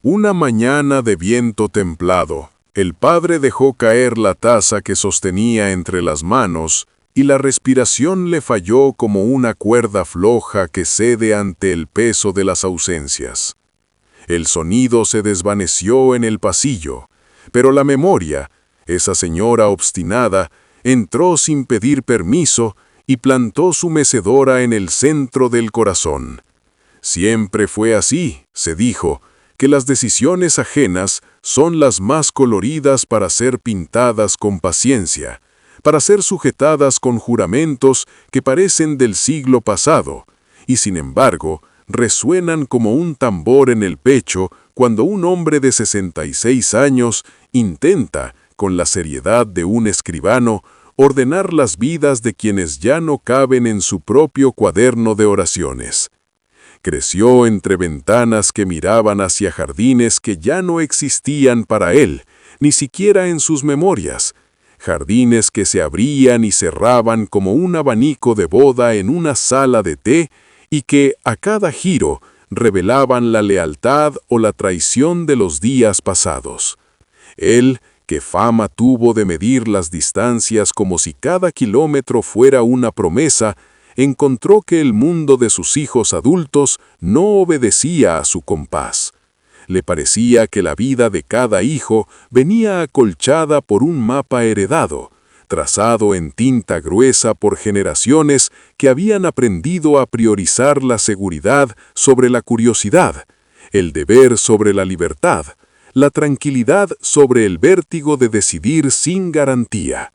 Una mañana de viento templado, el padre dejó caer la taza que sostenía entre las manos y la respiración le falló como una cuerda floja que cede ante el peso de las ausencias. El sonido se desvaneció en el pasillo, pero la memoria, esa señora obstinada, entró sin pedir permiso y plantó su mecedora en el centro del corazón. Siempre fue así, se dijo, que las decisiones ajenas son las más coloridas para ser pintadas con paciencia, para ser sujetadas con juramentos que parecen del siglo pasado, y sin embargo, resuenan como un tambor en el pecho cuando un hombre de 66 años intenta, con la seriedad de un escribano, ordenar las vidas de quienes ya no caben en su propio cuaderno de oraciones. Creció entre ventanas que miraban hacia jardines que ya no existían para él, ni siquiera en sus memorias, jardines que se abrían y cerraban como un abanico de boda en una sala de té y que, a cada giro, revelaban la lealtad o la traición de los días pasados. Él, que fama tuvo de medir las distancias como si cada kilómetro fuera una promesa, encontró que el mundo de sus hijos adultos no obedecía a su compás. Le parecía que la vida de cada hijo venía acolchada por un mapa heredado, trazado en tinta gruesa por generaciones que habían aprendido a priorizar la seguridad sobre la curiosidad, el deber sobre la libertad, la tranquilidad sobre el vértigo de decidir sin garantía.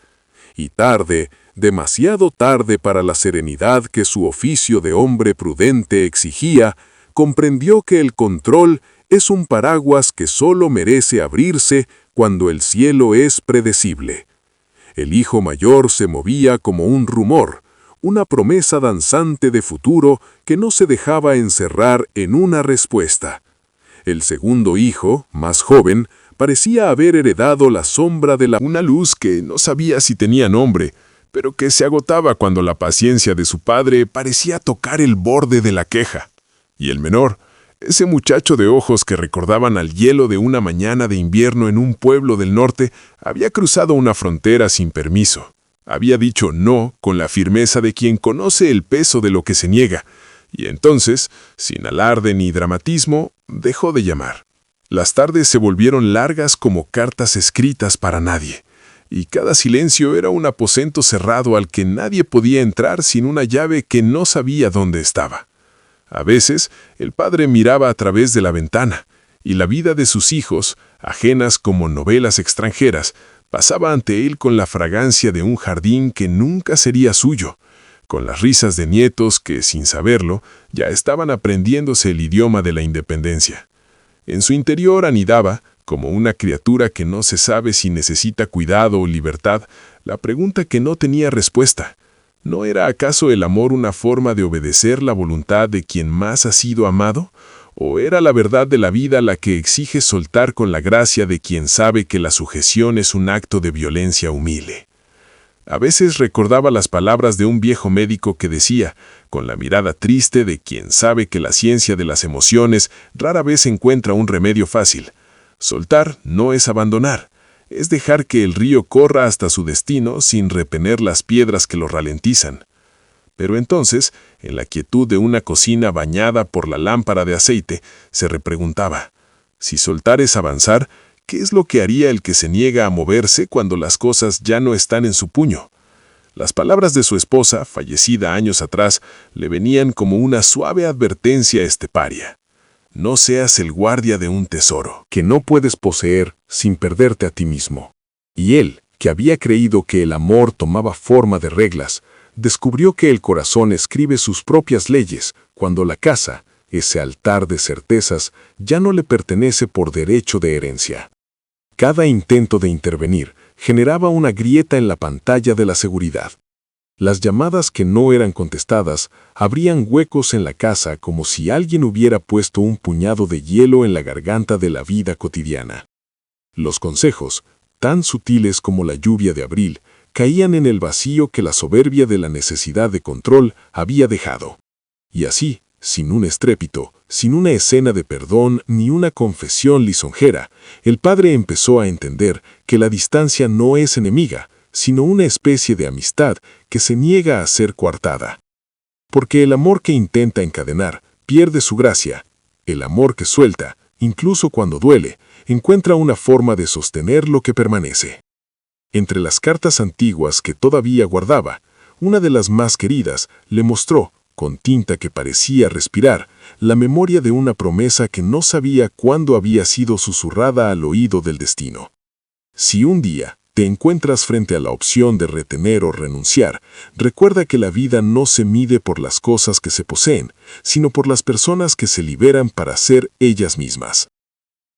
Y tarde, demasiado tarde para la serenidad que su oficio de hombre prudente exigía, comprendió que el control es un paraguas que solo merece abrirse cuando el cielo es predecible. El hijo mayor se movía como un rumor, una promesa danzante de futuro que no se dejaba encerrar en una respuesta. El segundo hijo, más joven, parecía haber heredado la sombra de una luz que no sabía si tenía nombre, pero que se agotaba cuando la paciencia de su padre parecía tocar el borde de la queja. Y el menor, ese muchacho de ojos que recordaban al hielo de una mañana de invierno en un pueblo del norte, había cruzado una frontera sin permiso. Había dicho no con la firmeza de quien conoce el peso de lo que se niega, y entonces, sin alarde ni dramatismo, dejó de llamar. Las tardes se volvieron largas como cartas escritas para nadie, y cada silencio era un aposento cerrado al que nadie podía entrar sin una llave que no sabía dónde estaba. A veces, el padre miraba a través de la ventana, y la vida de sus hijos, ajenas como novelas extranjeras, pasaba ante él con la fragancia de un jardín que nunca sería suyo, con las risas de nietos que, sin saberlo, ya estaban aprendiéndose el idioma de la independencia. En su interior anidaba, como una criatura que no se sabe si necesita cuidado o libertad, la pregunta que no tenía respuesta. ¿No era acaso el amor una forma de obedecer la voluntad de quien más ha sido amado? ¿O era la verdad de la vida la que exige soltar con la gracia de quien sabe que la sujeción es un acto de violencia humilde? A veces recordaba las palabras de un viejo médico que decía, con la mirada triste de quien sabe que la ciencia de las emociones rara vez encuentra un remedio fácil: soltar no es abandonar, es dejar que el río corra hasta su destino sin repeler las piedras que lo ralentizan. Pero entonces, en la quietud de una cocina bañada por la lámpara de aceite, se repreguntaba, si soltar es avanzar, ¿qué es lo que haría el que se niega a moverse cuando las cosas ya no están en su puño? Las palabras de su esposa, fallecida años atrás, le venían como una suave advertencia esteparia. No seas el guardia de un tesoro que no puedes poseer sin perderte a ti mismo. Y él, que había creído que el amor tomaba forma de reglas, descubrió que el corazón escribe sus propias leyes cuando la casa, ese altar de certezas, ya no le pertenece por derecho de herencia. Cada intento de intervenir generaba una grieta en la pantalla de la seguridad. Las llamadas que no eran contestadas abrían huecos en la casa como si alguien hubiera puesto un puñado de hielo en la garganta de la vida cotidiana. Los consejos, tan sutiles como la lluvia de abril, caían en el vacío que la soberbia de la necesidad de control había dejado. Y así, sin un estrépito, sin una escena de perdón ni una confesión lisonjera, el padre empezó a entender que la distancia no es enemiga, sino una especie de amistad que se niega a ser coartada. Porque el amor que intenta encadenar pierde su gracia. El amor que suelta, incluso cuando duele, encuentra una forma de sostener lo que permanece. Entre las cartas antiguas que todavía guardaba, una de las más queridas le mostró, con tinta que parecía respirar, la memoria de una promesa que no sabía cuándo había sido susurrada al oído del destino. Si un día te encuentras frente a la opción de retener o renunciar, recuerda que la vida no se mide por las cosas que se poseen, sino por las personas que se liberan para ser ellas mismas.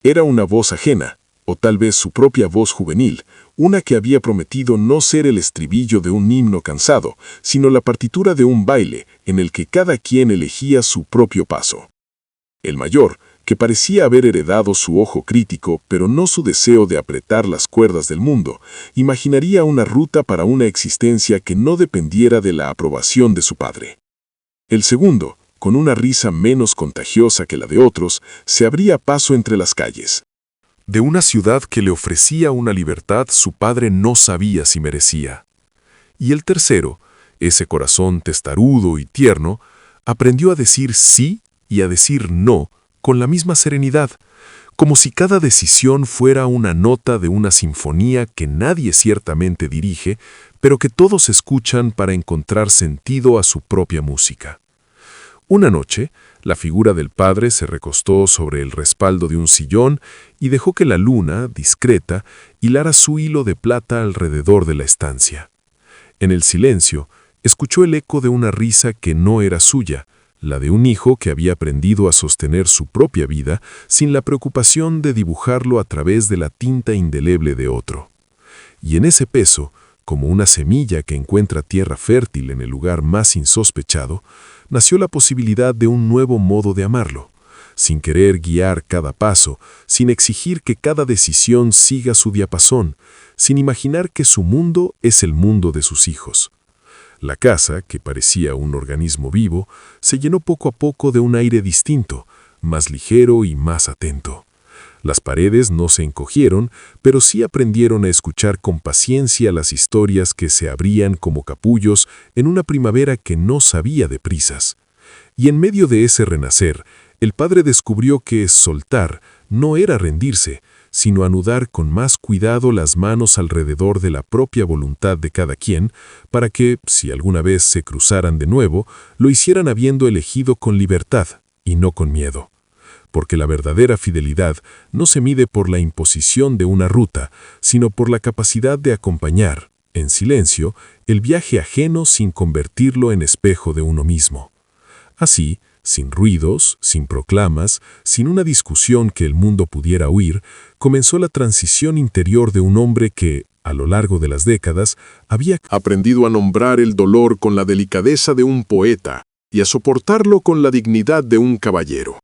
Era una voz ajena, o tal vez su propia voz juvenil, una que había prometido no ser el estribillo de un himno cansado, sino la partitura de un baile en el que cada quien elegía su propio paso. El mayor, que parecía haber heredado su ojo crítico, pero no su deseo de apretar las cuerdas del mundo, imaginaría una ruta para una existencia que no dependiera de la aprobación de su padre. El segundo, con una risa menos contagiosa que la de otros, se abría paso entre las calles. De una ciudad que le ofrecía una libertad su padre no sabía si merecía. Y el tercero, ese corazón testarudo y tierno, aprendió a decir sí y a decir no con la misma serenidad, como si cada decisión fuera una nota de una sinfonía que nadie ciertamente dirige, pero que todos escuchan para encontrar sentido a su propia música. Una noche, la figura del padre se recostó sobre el respaldo de un sillón y dejó que la luna, discreta, hilara su hilo de plata alrededor de la estancia. En el silencio, escuchó el eco de una risa que no era suya, la de un hijo que había aprendido a sostener su propia vida sin la preocupación de dibujarlo a través de la tinta indeleble de otro. Y en ese peso, como una semilla que encuentra tierra fértil en el lugar más insospechado, nació la posibilidad de un nuevo modo de amarlo, sin querer guiar cada paso, sin exigir que cada decisión siga su diapasón, sin imaginar que su mundo es el mundo de sus hijos. La casa, que parecía un organismo vivo, se llenó poco a poco de un aire distinto, más ligero y más atento. Las paredes no se encogieron, pero sí aprendieron a escuchar con paciencia las historias que se abrían como capullos en una primavera que no sabía de prisas. Y en medio de ese renacer, el padre descubrió que soltar no era rendirse, sino anudar con más cuidado las manos alrededor de la propia voluntad de cada quien, para que, si alguna vez se cruzaran de nuevo, lo hicieran habiendo elegido con libertad y no con miedo. Porque la verdadera fidelidad no se mide por la imposición de una ruta, sino por la capacidad de acompañar, en silencio, el viaje ajeno sin convertirlo en espejo de uno mismo. Así, sin ruidos, sin proclamas, sin una discusión que el mundo pudiera oír, comenzó la transición interior de un hombre que, a lo largo de las décadas, había aprendido a nombrar el dolor con la delicadeza de un poeta y a soportarlo con la dignidad de un caballero.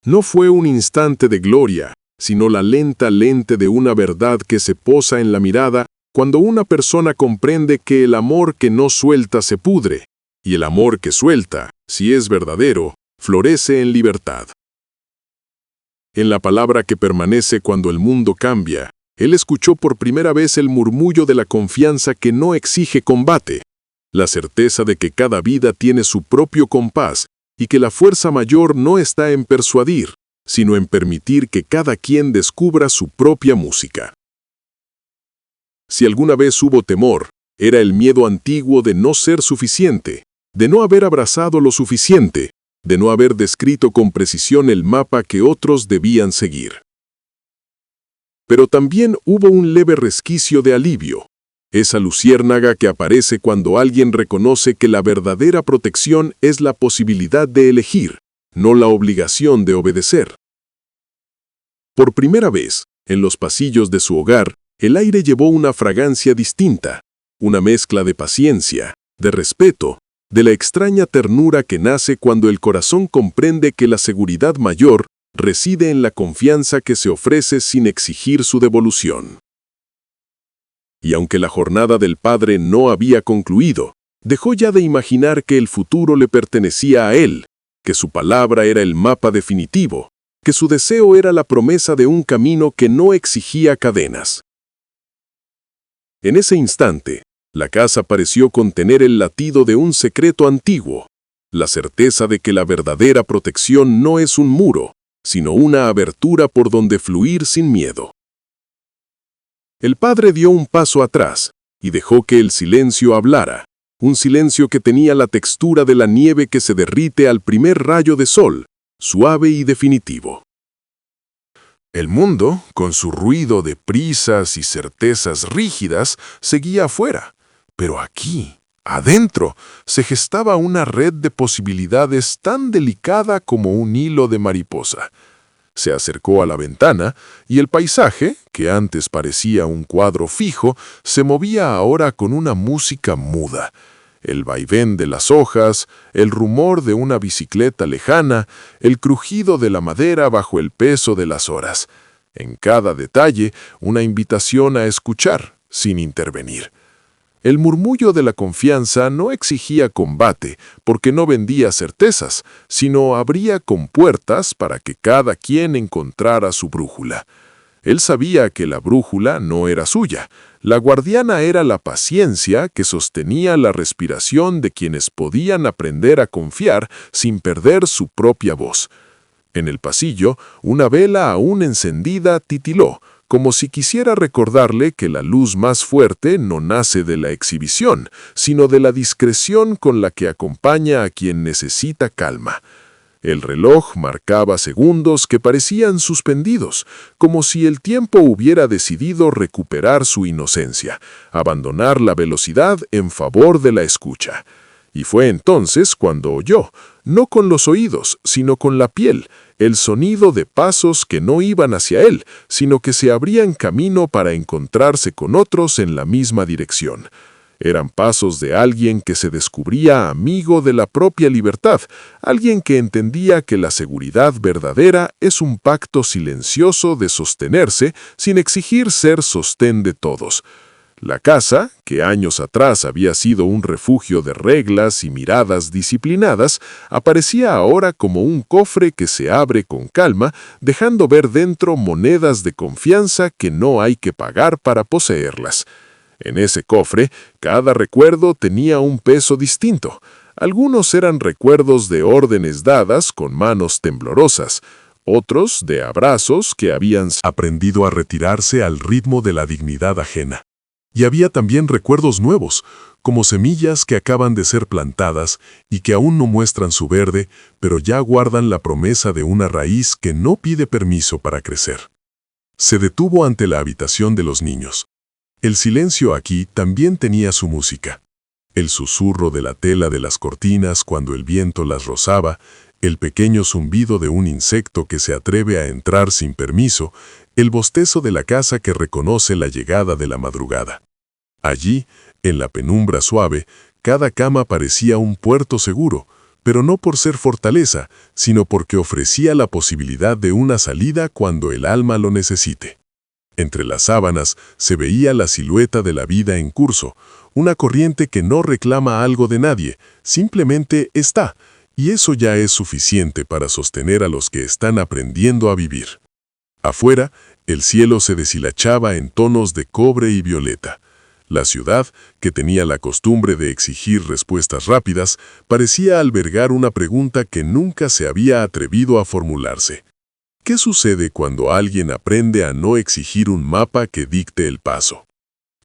No fue un instante de gloria, sino la lenta lente de una verdad que se posa en la mirada cuando una persona comprende que el amor que no suelta se pudre, y el amor que suelta, si es verdadero, florece en libertad. En la palabra que permanece cuando el mundo cambia, él escuchó por primera vez el murmullo de la confianza que no exige combate, la certeza de que cada vida tiene su propio compás y que la fuerza mayor no está en persuadir, sino en permitir que cada quien descubra su propia música. Si alguna vez hubo temor, era el miedo antiguo de no ser suficiente, de no haber abrazado lo suficiente, de no haber descrito con precisión el mapa que otros debían seguir. Pero también hubo un leve resquicio de alivio, esa luciérnaga que aparece cuando alguien reconoce que la verdadera protección es la posibilidad de elegir, no la obligación de obedecer. Por primera vez, en los pasillos de su hogar, el aire llevó una fragancia distinta, una mezcla de paciencia, de respeto, de la extraña ternura que nace cuando el corazón comprende que la seguridad mayor reside en la confianza que se ofrece sin exigir su devolución. Y aunque la jornada del padre no había concluido, dejó ya de imaginar que el futuro le pertenecía a él, que su palabra era el mapa definitivo, que su deseo era la promesa de un camino que no exigía cadenas. En ese instante, la casa pareció contener el latido de un secreto antiguo, la certeza de que la verdadera protección no es un muro, sino una abertura por donde fluir sin miedo. El padre dio un paso atrás y dejó que el silencio hablara, un silencio que tenía la textura de la nieve que se derrite al primer rayo de sol, suave y definitivo. El mundo, con su ruido de prisas y certezas rígidas, seguía afuera, pero aquí, adentro, se gestaba una red de posibilidades tan delicada como un hilo de mariposa. Se acercó a la ventana y el paisaje, que antes parecía un cuadro fijo, se movía ahora con una música muda. El vaivén de las hojas, el rumor de una bicicleta lejana, el crujido de la madera bajo el peso de las horas. En cada detalle, una invitación a escuchar, sin intervenir. El murmullo de la confianza no exigía combate, porque no vendía certezas, sino abría compuertas para que cada quien encontrara su brújula. Él sabía que la brújula no era suya. La guardiana era la paciencia que sostenía la respiración de quienes podían aprender a confiar sin perder su propia voz. En el pasillo, una vela aún encendida titiló, como si quisiera recordarle que la luz más fuerte no nace de la exhibición, sino de la discreción con la que acompaña a quien necesita calma. El reloj marcaba segundos que parecían suspendidos, como si el tiempo hubiera decidido recuperar su inocencia, abandonar la velocidad en favor de la escucha. Y fue entonces cuando oyó, no con los oídos, sino con la piel, el sonido de pasos que no iban hacia él, sino que se abrían camino para encontrarse con otros en la misma dirección. Eran pasos de alguien que se descubría amigo de la propia libertad, alguien que entendía que la seguridad verdadera es un pacto silencioso de sostenerse sin exigir ser sostén de todos. La casa, que años atrás había sido un refugio de reglas y miradas disciplinadas, aparecía ahora como un cofre que se abre con calma, dejando ver dentro monedas de confianza que no hay que pagar para poseerlas. En ese cofre, cada recuerdo tenía un peso distinto. Algunos eran recuerdos de órdenes dadas con manos temblorosas, otros de abrazos que habían aprendido a retirarse al ritmo de la dignidad ajena. Y había también recuerdos nuevos, como semillas que acaban de ser plantadas y que aún no muestran su verde, pero ya guardan la promesa de una raíz que no pide permiso para crecer. Se detuvo ante la habitación de los niños. El silencio aquí también tenía su música. El susurro de la tela de las cortinas cuando el viento las rozaba, el pequeño zumbido de un insecto que se atreve a entrar sin permiso, el bostezo de la casa que reconoce la llegada de la madrugada. Allí, en la penumbra suave, cada cama parecía un puerto seguro, pero no por ser fortaleza, sino porque ofrecía la posibilidad de una salida cuando el alma lo necesite. Entre las sábanas se veía la silueta de la vida en curso, una corriente que no reclama algo de nadie, simplemente está, y eso ya es suficiente para sostener a los que están aprendiendo a vivir. Afuera, el cielo se deshilachaba en tonos de cobre y violeta. La ciudad, que tenía la costumbre de exigir respuestas rápidas, parecía albergar una pregunta que nunca se había atrevido a formularse. ¿Qué sucede cuando alguien aprende a no exigir un mapa que dicte el paso?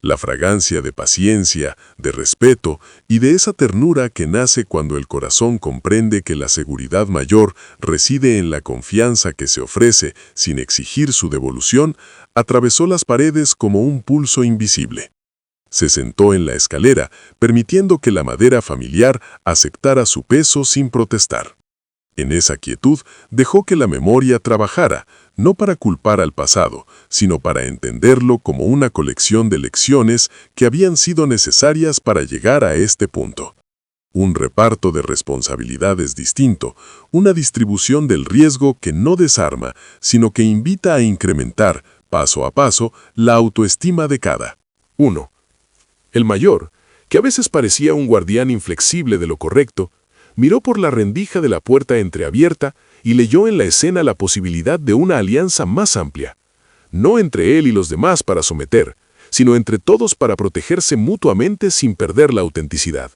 La fragancia de paciencia, de respeto y de esa ternura que nace cuando el corazón comprende que la seguridad mayor reside en la confianza que se ofrece sin exigir su devolución, atravesó las paredes como un pulso invisible. Se sentó en la escalera, permitiendo que la madera familiar aceptara su peso sin protestar. En esa quietud dejó que la memoria trabajara, no para culpar al pasado, sino para entenderlo como una colección de lecciones que habían sido necesarias para llegar a este punto. Un reparto de responsabilidades distinto, una distribución del riesgo que no desarma, sino que invita a incrementar, paso a paso, la autoestima de cada uno. El mayor, que a veces parecía un guardián inflexible de lo correcto, miró por la rendija de la puerta entreabierta y leyó en la escena la posibilidad de una alianza más amplia. No entre él y los demás para someter, sino entre todos para protegerse mutuamente sin perder la autenticidad.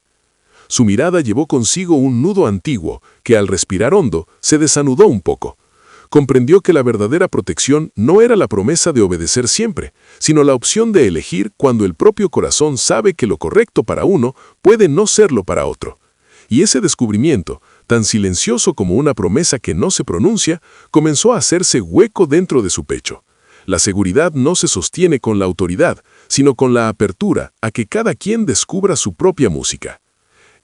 Su mirada llevó consigo un nudo antiguo que al respirar hondo se desanudó un poco. Comprendió que la verdadera protección no era la promesa de obedecer siempre, sino la opción de elegir cuando el propio corazón sabe que lo correcto para uno puede no serlo para otro. Y ese descubrimiento, tan silencioso como una promesa que no se pronuncia, comenzó a hacerse hueco dentro de su pecho. La seguridad no se sostiene con la autoridad, sino con la apertura a que cada quien descubra su propia música.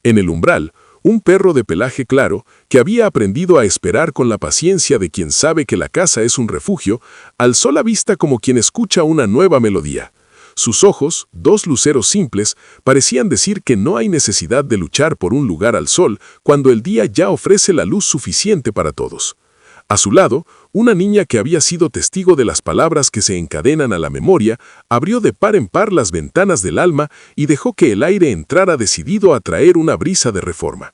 En el umbral, un perro de pelaje claro, que había aprendido a esperar con la paciencia de quien sabe que la casa es un refugio, alzó la vista como quien escucha una nueva melodía. Sus ojos, dos luceros simples, parecían decir que no hay necesidad de luchar por un lugar al sol cuando el día ya ofrece la luz suficiente para todos. A su lado, una niña que había sido testigo de las palabras que se encadenan a la memoria, abrió de par en par las ventanas del alma y dejó que el aire entrara decidido a traer una brisa de reforma.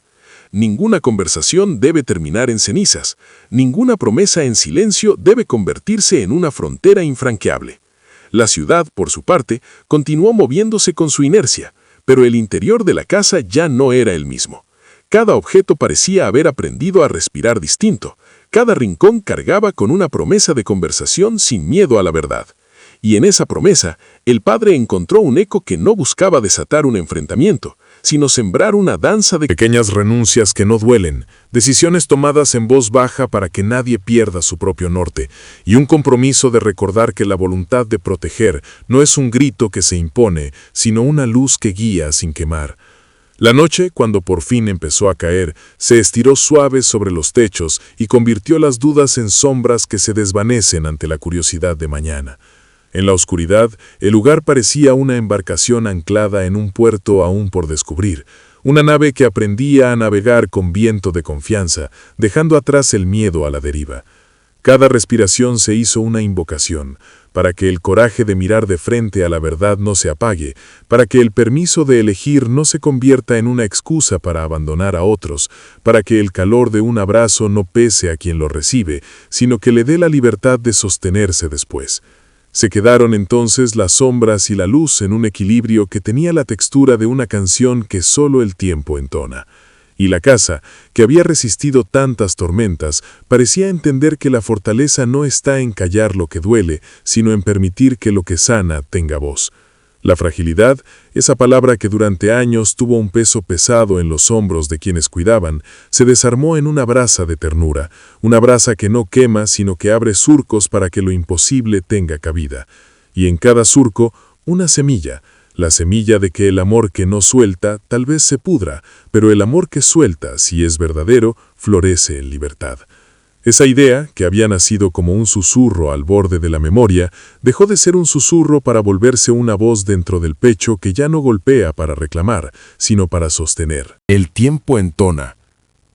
Ninguna conversación debe terminar en cenizas, ninguna promesa en silencio debe convertirse en una frontera infranqueable. La ciudad, por su parte, continuó moviéndose con su inercia, pero el interior de la casa ya no era el mismo. Cada objeto parecía haber aprendido a respirar distinto. Cada rincón cargaba con una promesa de conversación sin miedo a la verdad. Y en esa promesa, el padre encontró un eco que no buscaba desatar un enfrentamiento, sino sembrar una danza de pequeñas renuncias que no duelen, decisiones tomadas en voz baja para que nadie pierda su propio norte, y un compromiso de recordar que la voluntad de proteger no es un grito que se impone, sino una luz que guía sin quemar. La noche, cuando por fin empezó a caer, se estiró suave sobre los techos y convirtió las dudas en sombras que se desvanecen ante la curiosidad de mañana. En la oscuridad, el lugar parecía una embarcación anclada en un puerto aún por descubrir, una nave que aprendía a navegar con viento de confianza, dejando atrás el miedo a la deriva. Cada respiración se hizo una invocación, para que el coraje de mirar de frente a la verdad no se apague, para que el permiso de elegir no se convierta en una excusa para abandonar a otros, para que el calor de un abrazo no pese a quien lo recibe, sino que le dé la libertad de sostenerse después. Se quedaron entonces las sombras y la luz en un equilibrio que tenía la textura de una canción que solo el tiempo entona. Y la casa, que había resistido tantas tormentas, parecía entender que la fortaleza no está en callar lo que duele, sino en permitir que lo que sana tenga voz. La fragilidad, esa palabra que durante años tuvo un peso pesado en los hombros de quienes cuidaban, se desarmó en una brasa de ternura, una brasa que no quema, sino que abre surcos para que lo imposible tenga cabida. Y en cada surco, una semilla, la semilla de que el amor que no suelta tal vez se pudra, pero el amor que suelta, si es verdadero, florece en libertad. Esa idea, que había nacido como un susurro al borde de la memoria, dejó de ser un susurro para volverse una voz dentro del pecho que ya no golpea para reclamar, sino para sostener. El tiempo entona.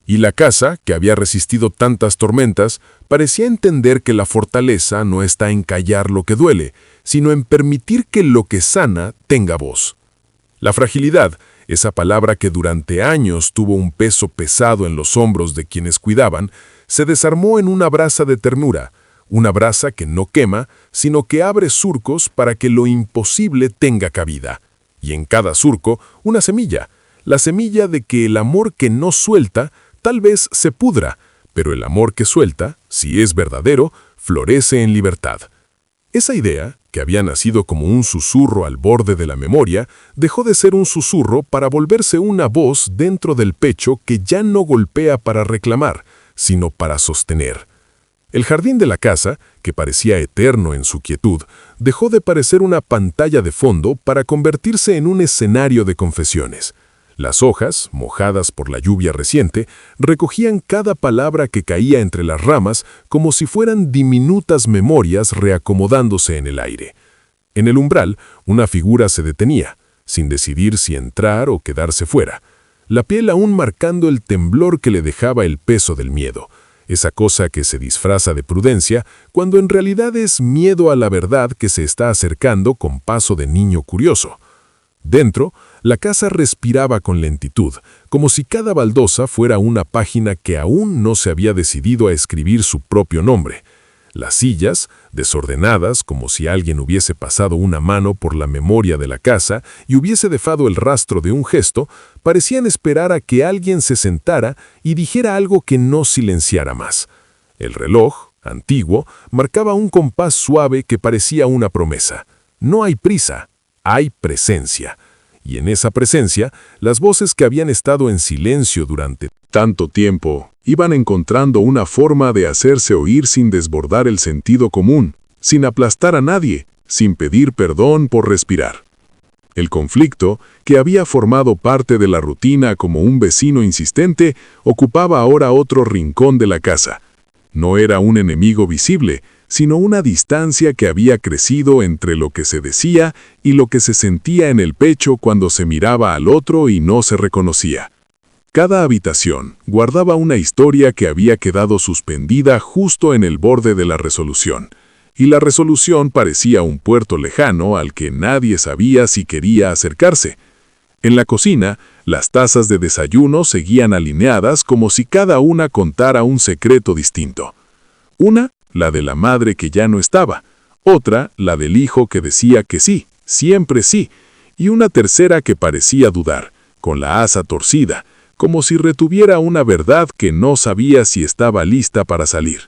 Y la casa, que había resistido tantas tormentas, parecía entender que la fortaleza no está en callar lo que duele, sino en permitir que lo que sana tenga voz. La fragilidad, esa palabra que durante años tuvo un peso pesado en los hombros de quienes cuidaban, se desarmó en una brasa de ternura, una brasa que no quema, sino que abre surcos para que lo imposible tenga cabida. Y en cada surco, una semilla, la semilla de que el amor que no suelta tal vez se pudra, pero el amor que suelta, si es verdadero, florece en libertad. Esa idea, que había nacido como un susurro al borde de la memoria, dejó de ser un susurro para volverse una voz dentro del pecho que ya no golpea para reclamar, sino para sostener. El jardín de la casa, que parecía eterno en su quietud, dejó de parecer una pantalla de fondo para convertirse en un escenario de confesiones. Las hojas, mojadas por la lluvia reciente, recogían cada palabra que caía entre las ramas como si fueran diminutas memorias reacomodándose en el aire. En el umbral, una figura se detenía, sin decidir si entrar o quedarse fuera, la piel aún marcando el temblor que le dejaba el peso del miedo, esa cosa que se disfraza de prudencia cuando en realidad es miedo a la verdad que se está acercando con paso de niño curioso. Dentro, la casa respiraba con lentitud, como si cada baldosa fuera una página que aún no se había decidido a escribir su propio nombre. Las sillas, desordenadas, como si alguien hubiese pasado una mano por la memoria de la casa y hubiese dejado el rastro de un gesto, parecían esperar a que alguien se sentara y dijera algo que no silenciara más. El reloj, antiguo, marcaba un compás suave que parecía una promesa. No hay prisa, hay presencia. Y en esa presencia, las voces que habían estado en silencio durante tanto tiempo iban encontrando una forma de hacerse oír sin desbordar el sentido común, sin aplastar a nadie, sin pedir perdón por respirar. El conflicto, que había formado parte de la rutina como un vecino insistente, ocupaba ahora otro rincón de la casa. No era un enemigo visible, sino una distancia que había crecido entre lo que se decía y lo que se sentía en el pecho cuando se miraba al otro y no se reconocía. Cada habitación guardaba una historia que había quedado suspendida justo en el borde de la resolución, y la resolución parecía un puerto lejano al que nadie sabía si quería acercarse. En la cocina, las tazas de desayuno seguían alineadas como si cada una contara un secreto distinto. Una, la de la madre que ya no estaba, otra, la del hijo que decía que sí, siempre sí, y una tercera que parecía dudar, con la asa torcida, como si retuviera una verdad que no sabía si estaba lista para salir.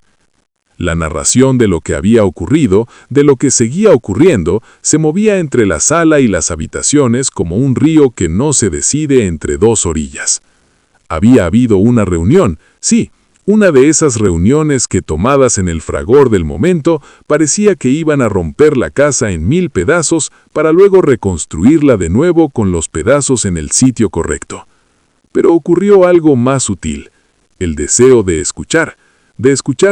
La narración de lo que había ocurrido, de lo que seguía ocurriendo, se movía entre la sala y las habitaciones como un río que no se decide entre dos orillas. Había habido una reunión, sí, una de esas reuniones que, tomadas en el fragor del momento, parecía que iban a romper la casa en 1000 pedazos para luego reconstruirla de nuevo con los pedazos en el sitio correcto. Pero ocurrió algo más sutil, el deseo de escuchar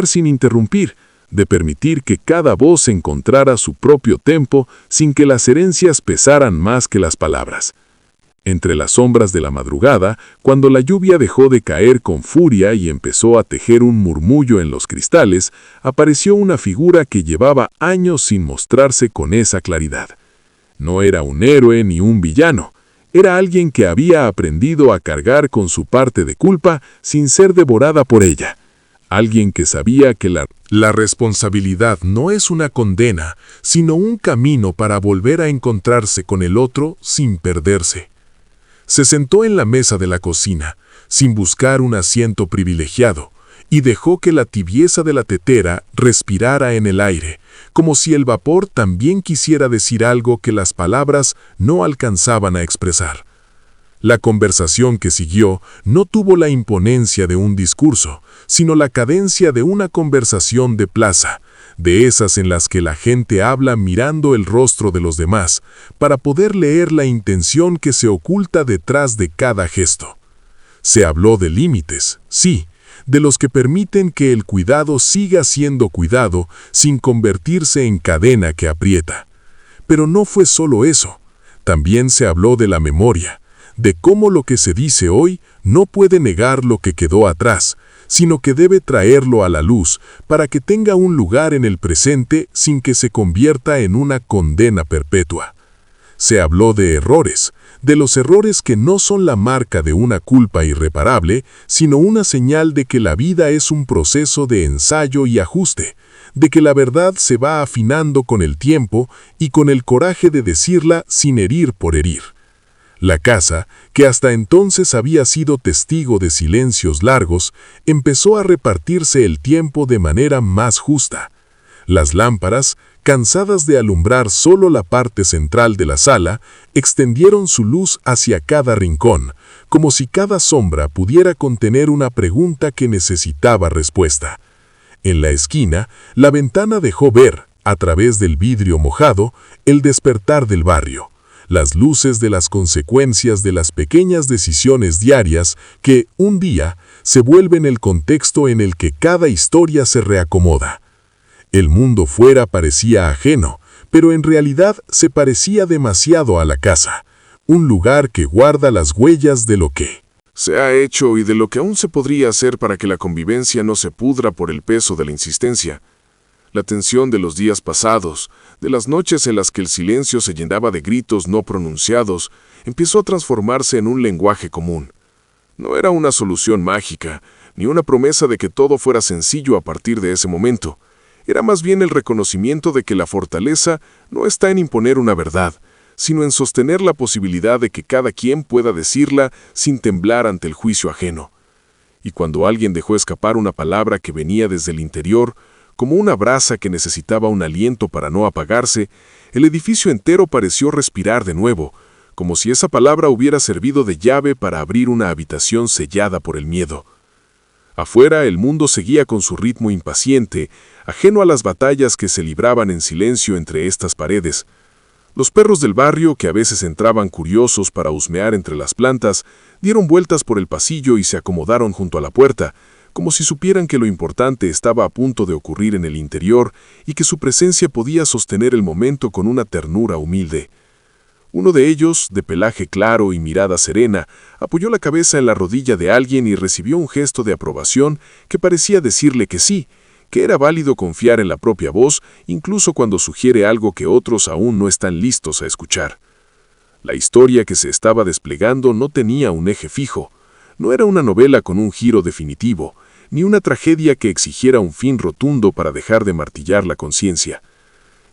sin interrumpir, de permitir que cada voz encontrara su propio tempo sin que las herencias pesaran más que las palabras. Entre las sombras de la madrugada, cuando la lluvia dejó de caer con furia y empezó a tejer un murmullo en los cristales, apareció una figura que llevaba años sin mostrarse con esa claridad. No era un héroe ni un villano. Era alguien que había aprendido a cargar con su parte de culpa sin ser devorada por ella. Alguien que sabía que la responsabilidad no es una condena, sino un camino para volver a encontrarse con el otro sin perderse. Se sentó en la mesa de la cocina, sin buscar un asiento privilegiado, y dejó que la tibieza de la tetera respirara en el aire, como si el vapor también quisiera decir algo que las palabras no alcanzaban a expresar. La conversación que siguió no tuvo la imponencia de un discurso, sino la cadencia de una conversación de plaza, de esas en las que la gente habla mirando el rostro de los demás, para poder leer la intención que se oculta detrás de cada gesto. Se habló de límites, sí, de los que permiten que el cuidado siga siendo cuidado sin convertirse en cadena que aprieta. Pero no fue solo eso, también se habló de la memoria, de cómo lo que se dice hoy no puede negar lo que quedó atrás, sino que debe traerlo a la luz para que tenga un lugar en el presente sin que se convierta en una condena perpetua. Se habló de errores, de los errores que no son la marca de una culpa irreparable, sino una señal de que la vida es un proceso de ensayo y ajuste, de que la verdad se va afinando con el tiempo y con el coraje de decirla sin herir por herir. La casa, que hasta entonces había sido testigo de silencios largos, empezó a repartirse el tiempo de manera más justa. Las lámparas, cansadas de alumbrar solo la parte central de la sala, extendieron su luz hacia cada rincón, como si cada sombra pudiera contener una pregunta que necesitaba respuesta. En la esquina, la ventana dejó ver, a través del vidrio mojado, el despertar del barrio, las luces de las consecuencias de las pequeñas decisiones diarias que, un día, se vuelven el contexto en el que cada historia se reacomoda. El mundo fuera parecía ajeno, pero en realidad se parecía demasiado a la casa, un lugar que guarda las huellas de lo que se ha hecho y de lo que aún se podría hacer para que la convivencia no se pudra por el peso de la insistencia. La tensión de los días pasados, de las noches en las que el silencio se llenaba de gritos no pronunciados, empezó a transformarse en un lenguaje común. No era una solución mágica, ni una promesa de que todo fuera sencillo a partir de ese momento. Era más bien el reconocimiento de que la fortaleza no está en imponer una verdad, sino en sostener la posibilidad de que cada quien pueda decirla sin temblar ante el juicio ajeno. Y cuando alguien dejó escapar una palabra que venía desde el interior, como una brasa que necesitaba un aliento para no apagarse, el edificio entero pareció respirar de nuevo, como si esa palabra hubiera servido de llave para abrir una habitación sellada por el miedo. Afuera el mundo seguía con su ritmo impaciente, ajeno a las batallas que se libraban en silencio entre estas paredes. Los perros del barrio, que a veces entraban curiosos para husmear entre las plantas, dieron vueltas por el pasillo y se acomodaron junto a la puerta, como si supieran que lo importante estaba a punto de ocurrir en el interior y que su presencia podía sostener el momento con una ternura humilde. Uno de ellos, de pelaje claro y mirada serena, apoyó la cabeza en la rodilla de alguien y recibió un gesto de aprobación que parecía decirle que sí, que era válido confiar en la propia voz, incluso cuando sugiere algo que otros aún no están listos a escuchar. La historia que se estaba desplegando no tenía un eje fijo. No era una novela con un giro definitivo, ni una tragedia que exigiera un fin rotundo para dejar de martillar la conciencia.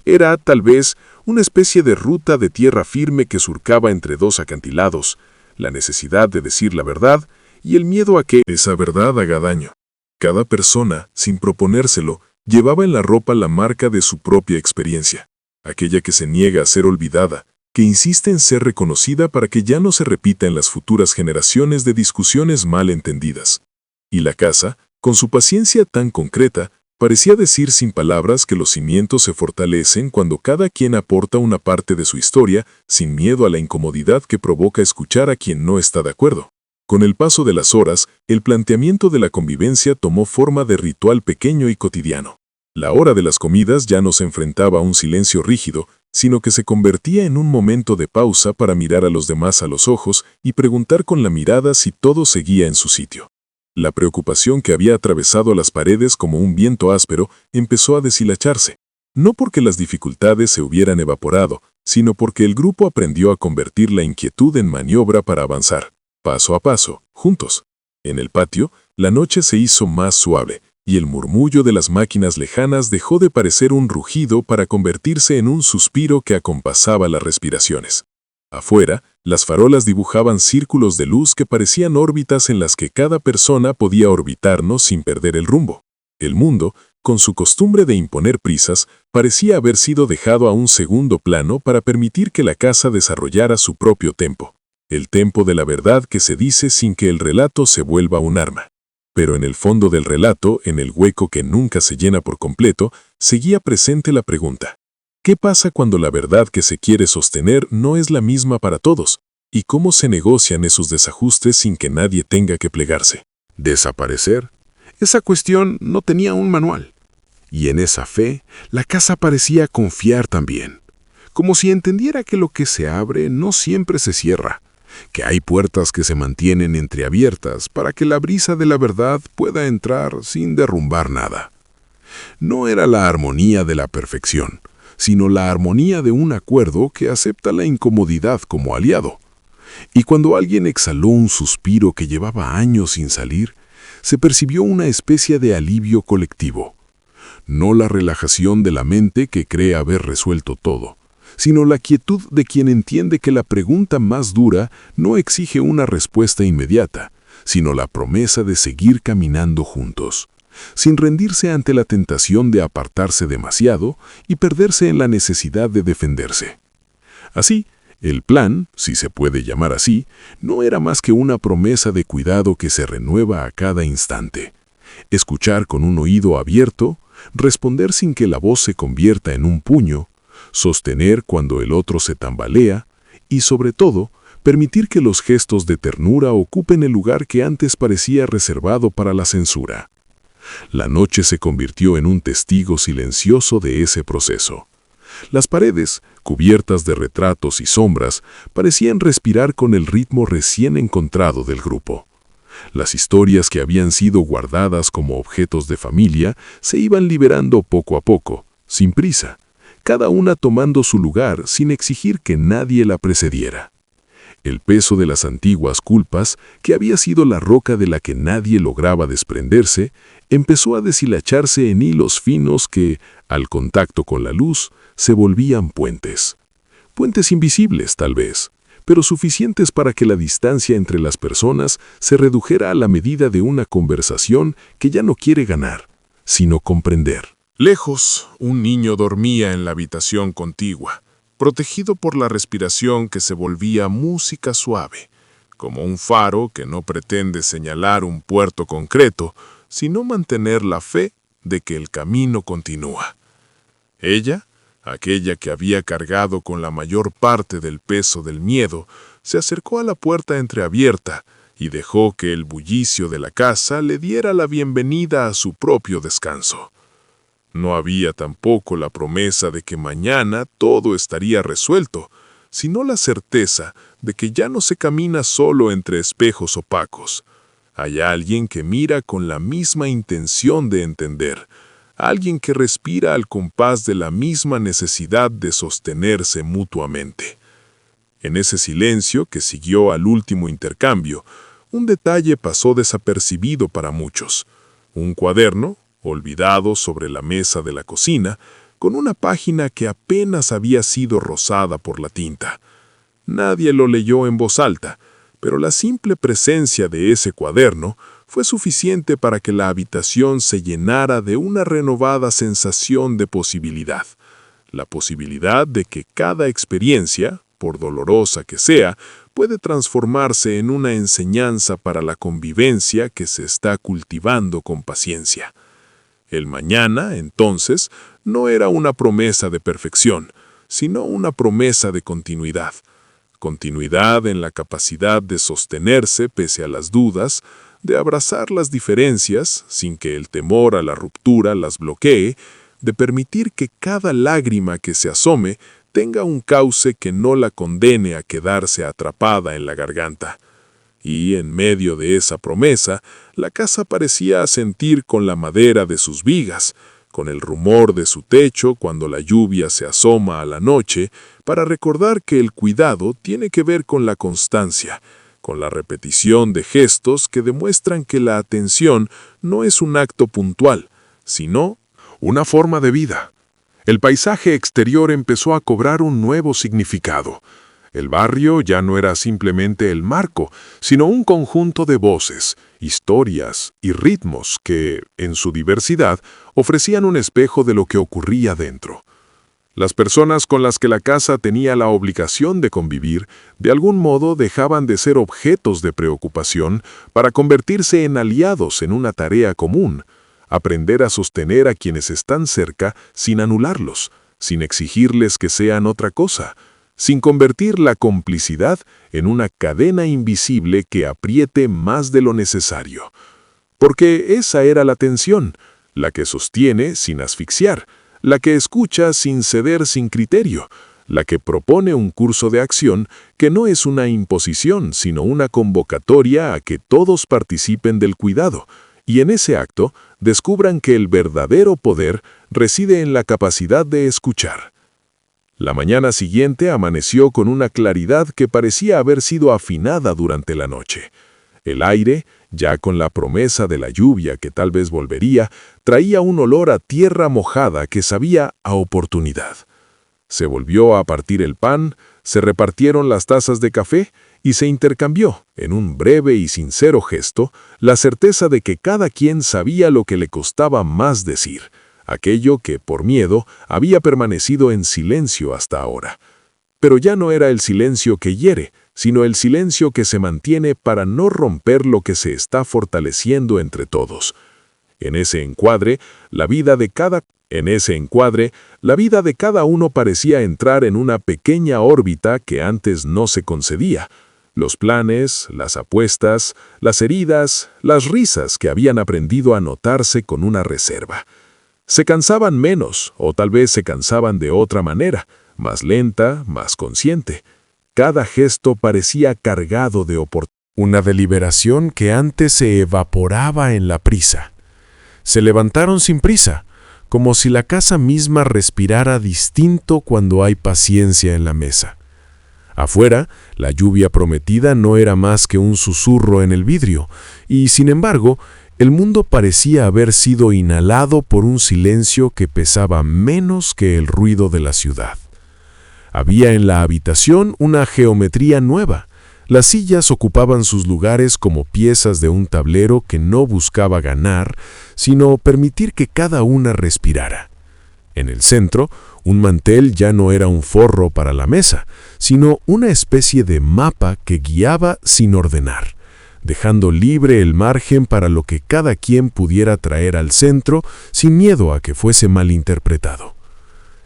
Era, tal vez, una especie de ruta de tierra firme que surcaba entre dos acantilados, la necesidad de decir la verdad y el miedo a que esa verdad haga daño. Cada persona, sin proponérselo, llevaba en la ropa la marca de su propia experiencia, aquella que se niega a ser olvidada, que insiste en ser reconocida para que ya no se repita en las futuras generaciones de discusiones mal entendidas. Y la casa, con su paciencia tan concreta, parecía decir sin palabras que los cimientos se fortalecen cuando cada quien aporta una parte de su historia sin miedo a la incomodidad que provoca escuchar a quien no está de acuerdo. Con el paso de las horas, el planteamiento de la convivencia tomó forma de ritual pequeño y cotidiano. La hora de las comidas ya no se enfrentaba a un silencio rígido, sino que se convertía en un momento de pausa para mirar a los demás a los ojos y preguntar con la mirada si todo seguía en su sitio. La preocupación que había atravesado las paredes como un viento áspero empezó a deshilacharse, no porque las dificultades se hubieran evaporado, sino porque el grupo aprendió a convertir la inquietud en maniobra para avanzar, paso a paso, juntos. En el patio, la noche se hizo más suave, y el murmullo de las máquinas lejanas dejó de parecer un rugido para convertirse en un suspiro que acompasaba las respiraciones. Afuera, las farolas dibujaban círculos de luz que parecían órbitas en las que cada persona podía orbitarnos sin perder el rumbo. El mundo, con su costumbre de imponer prisas, parecía haber sido dejado a un segundo plano para permitir que la casa desarrollara su propio tempo. El tempo de la verdad que se dice sin que el relato se vuelva un arma. Pero en el fondo del relato, en el hueco que nunca se llena por completo, seguía presente la pregunta: ¿qué pasa cuando la verdad que se quiere sostener no es la misma para todos? ¿Y cómo se negocian esos desajustes sin que nadie tenga que plegarse? Desaparecer. Esa cuestión no tenía un manual. Y en esa fe, la casa parecía confiar también. Como si entendiera que lo que se abre no siempre se cierra, que hay puertas que se mantienen entreabiertas para que la brisa de la verdad pueda entrar sin derrumbar nada. No era la armonía de la perfección, sino la armonía de un acuerdo que acepta la incomodidad como aliado. Y cuando alguien exhaló un suspiro que llevaba años sin salir, se percibió una especie de alivio colectivo. No la relajación de la mente que cree haber resuelto todo, sino la quietud de quien entiende que la pregunta más dura no exige una respuesta inmediata, sino la promesa de seguir caminando juntos, sin rendirse ante la tentación de apartarse demasiado y perderse en la necesidad de defenderse. Así, el plan, si se puede llamar así, no era más que una promesa de cuidado que se renueva a cada instante. Escuchar con un oído abierto, responder sin que la voz se convierta en un puño, sostener cuando el otro se tambalea y, sobre todo, permitir que los gestos de ternura ocupen el lugar que antes parecía reservado para la censura. La noche se convirtió en un testigo silencioso de ese proceso. Las paredes, cubiertas de retratos y sombras, parecían respirar con el ritmo recién encontrado del grupo. Las historias que habían sido guardadas como objetos de familia se iban liberando poco a poco, sin prisa, cada una tomando su lugar sin exigir que nadie la precediera. El peso de las antiguas culpas, que había sido la roca de la que nadie lograba desprenderse, empezó a deshilacharse en hilos finos que, al contacto con la luz, se volvían puentes. Puentes invisibles, tal vez, pero suficientes para que la distancia entre las personas se redujera a la medida de una conversación que ya no quiere ganar, sino comprender. Lejos, un niño dormía en la habitación contigua, protegido por la respiración que se volvía música suave, como un faro que no pretende señalar un puerto concreto, sino mantener la fe de que el camino continúa. Ella, aquella que había cargado con la mayor parte del peso del miedo, se acercó a la puerta entreabierta y dejó que el bullicio de la casa le diera la bienvenida a su propio descanso. No había tampoco la promesa de que mañana todo estaría resuelto, sino la certeza de que ya no se camina solo entre espejos opacos. Hay alguien que mira con la misma intención de entender, alguien que respira al compás de la misma necesidad de sostenerse mutuamente. En ese silencio que siguió al último intercambio, un detalle pasó desapercibido para muchos. Un cuaderno, olvidado sobre la mesa de la cocina, con una página que apenas había sido rozada por la tinta. Nadie lo leyó en voz alta, pero la simple presencia de ese cuaderno fue suficiente para que la habitación se llenara de una renovada sensación de posibilidad. La posibilidad de que cada experiencia, por dolorosa que sea, puede transformarse en una enseñanza para la convivencia que se está cultivando con paciencia. El mañana, entonces, no era una promesa de perfección, sino una promesa de continuidad. Continuidad en la capacidad de sostenerse pese a las dudas, de abrazar las diferencias sin que el temor a la ruptura las bloquee, de permitir que cada lágrima que se asome tenga un cauce que no la condene a quedarse atrapada en la garganta. Y en medio de esa promesa, la casa parecía asentir con la madera de sus vigas, con el rumor de su techo cuando la lluvia se asoma a la noche, para recordar que el cuidado tiene que ver con la constancia, con la repetición de gestos que demuestran que la atención no es un acto puntual, sino una forma de vida. El paisaje exterior empezó a cobrar un nuevo significado. El barrio ya no era simplemente el marco, sino un conjunto de voces, historias y ritmos que, en su diversidad, ofrecían un espejo de lo que ocurría dentro. Las personas con las que la casa tenía la obligación de convivir, de algún modo dejaban de ser objetos de preocupación para convertirse en aliados en una tarea común, aprender a sostener a quienes están cerca sin anularlos, sin exigirles que sean otra cosa, sin convertir la complicidad en una cadena invisible que apriete más de lo necesario. Porque esa era la tensión, la que sostiene sin asfixiar, la que escucha sin ceder sin criterio, la que propone un curso de acción que no es una imposición, sino una convocatoria a que todos participen del cuidado, y en ese acto descubran que el verdadero poder reside en la capacidad de escuchar. La mañana siguiente amaneció con una claridad que parecía haber sido afinada durante la noche. El aire, ya con la promesa de la lluvia que tal vez volvería, traía un olor a tierra mojada que sabía a oportunidad. Se volvió a partir el pan, se repartieron las tazas de café y se intercambió, en un breve y sincero gesto, la certeza de que cada quien sabía lo que le costaba más decir, aquello que, por miedo, había permanecido en silencio hasta ahora. Pero ya no era el silencio que hiere, sino el silencio que se mantiene para no romper lo que se está fortaleciendo entre todos. En ese encuadre, la vida de cada uno parecía entrar en una pequeña órbita que antes no se concedía. Los planes, las apuestas, las heridas, las risas que habían aprendido a notarse con una reserva. Se cansaban menos, o tal vez se cansaban de otra manera, más lenta, más consciente. Cada gesto parecía cargado de oportunidad. Una deliberación que antes se evaporaba en la prisa. Se levantaron sin prisa, como si la casa misma respirara distinto cuando hay paciencia en la mesa. Afuera, la lluvia prometida no era más que un susurro en el vidrio, y sin embargo, el mundo parecía haber sido inhalado por un silencio que pesaba menos que el ruido de la ciudad. Había en la habitación una geometría nueva. Las sillas ocupaban sus lugares como piezas de un tablero que no buscaba ganar, sino permitir que cada una respirara. En el centro, un mantel ya no era un forro para la mesa, sino una especie de mapa que guiaba sin ordenar, dejando libre el margen para lo que cada quien pudiera traer al centro sin miedo a que fuese malinterpretado.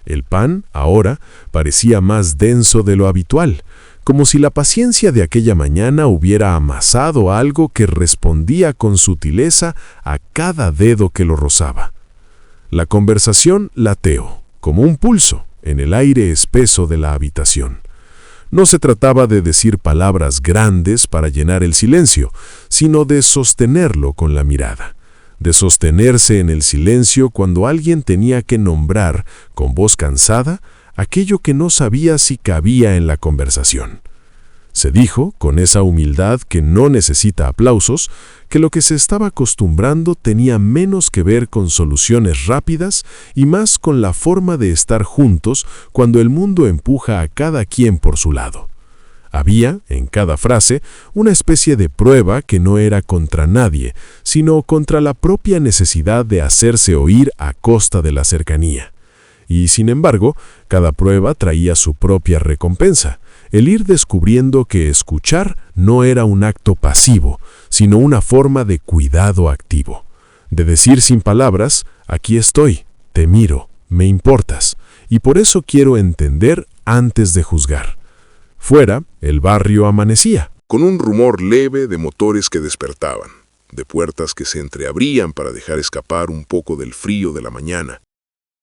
El pan, ahora, parecía más denso de lo habitual, como si la paciencia de aquella mañana hubiera amasado algo que respondía con sutileza a cada dedo que lo rozaba. La conversación lateó, como un pulso, en el aire espeso de la habitación. No se trataba de decir palabras grandes para llenar el silencio, sino de sostenerlo con la mirada, de sostenerse en el silencio cuando alguien tenía que nombrar, con voz cansada, aquello que no sabía si cabía en la conversación. Se dijo, con esa humildad que no necesita aplausos, que lo que se estaba acostumbrando tenía menos que ver con soluciones rápidas y más con la forma de estar juntos cuando el mundo empuja a cada quien por su lado. Había, en cada frase, una especie de prueba que no era contra nadie, sino contra la propia necesidad de hacerse oír a costa de la cercanía. Y, sin embargo, cada prueba traía su propia recompensa, el ir descubriendo que escuchar no era un acto pasivo, sino una forma de cuidado activo, de decir sin palabras, aquí estoy, te miro, me importas, y por eso quiero entender antes de juzgar. Fuera, el barrio amanecía, con un rumor leve de motores que despertaban, de puertas que se entreabrían para dejar escapar un poco del frío de la mañana.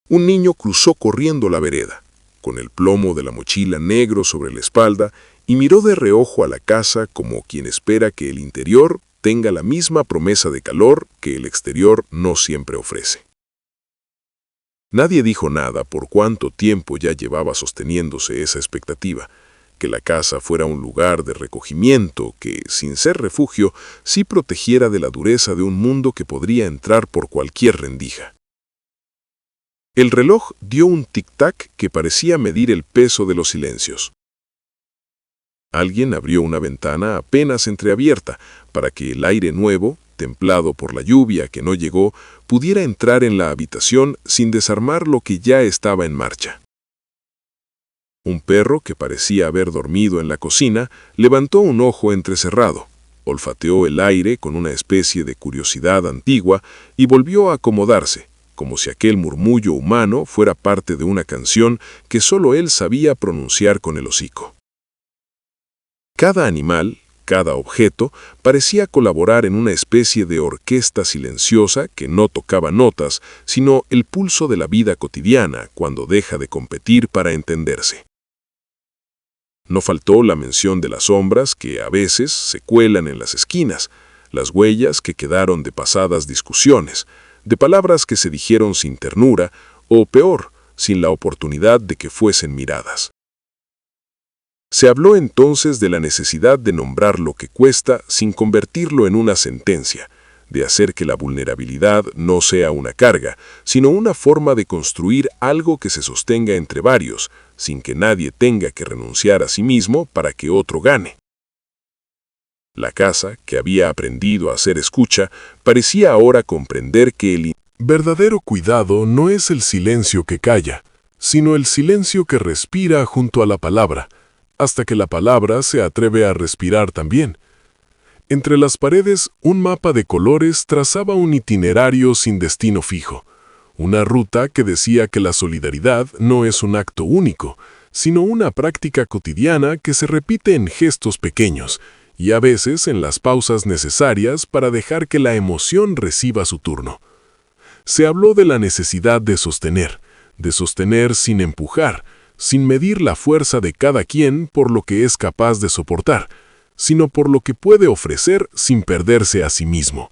Un niño cruzó corriendo la vereda, con el plomo de la mochila negro sobre la espalda, y miró de reojo a la casa como quien espera que el interior tenga la misma promesa de calor que el exterior no siempre ofrece. Nadie dijo nada por cuánto tiempo ya llevaba sosteniéndose esa expectativa, que la casa fuera un lugar de recogimiento que, sin ser refugio, sí protegiera de la dureza de un mundo que podría entrar por cualquier rendija. El reloj dio un tic-tac que parecía medir el peso de los silencios. Alguien abrió una ventana apenas entreabierta para que el aire nuevo, templado por la lluvia que no llegó, pudiera entrar en la habitación sin desarmar lo que ya estaba en marcha. Un perro que parecía haber dormido en la cocina levantó un ojo entrecerrado, olfateó el aire con una especie de curiosidad antigua y volvió a acomodarse, como si aquel murmullo humano fuera parte de una canción que solo él sabía pronunciar con el hocico. Cada animal, cada objeto, parecía colaborar en una especie de orquesta silenciosa que no tocaba notas, sino el pulso de la vida cotidiana cuando deja de competir para entenderse. No faltó la mención de las sombras que a veces se cuelan en las esquinas, las huellas que quedaron de pasadas discusiones, de palabras que se dijeron sin ternura, o peor, sin la oportunidad de que fuesen miradas. Se habló entonces de la necesidad de nombrar lo que cuesta sin convertirlo en una sentencia, de hacer que la vulnerabilidad no sea una carga, sino una forma de construir algo que se sostenga entre varios, sin que nadie tenga que renunciar a sí mismo para que otro gane. La casa, que había aprendido a hacer escucha, parecía ahora comprender que el verdadero cuidado no es el silencio que calla, sino el silencio que respira junto a la palabra, hasta que la palabra se atreve a respirar también. Entre las paredes, un mapa de colores trazaba un itinerario sin destino fijo, una ruta que decía que la solidaridad no es un acto único, sino una práctica cotidiana que se repite en gestos pequeños, y a veces en las pausas necesarias para dejar que la emoción reciba su turno. Se habló de la necesidad de sostener sin empujar, sin medir la fuerza de cada quien por lo que es capaz de soportar, sino por lo que puede ofrecer sin perderse a sí mismo.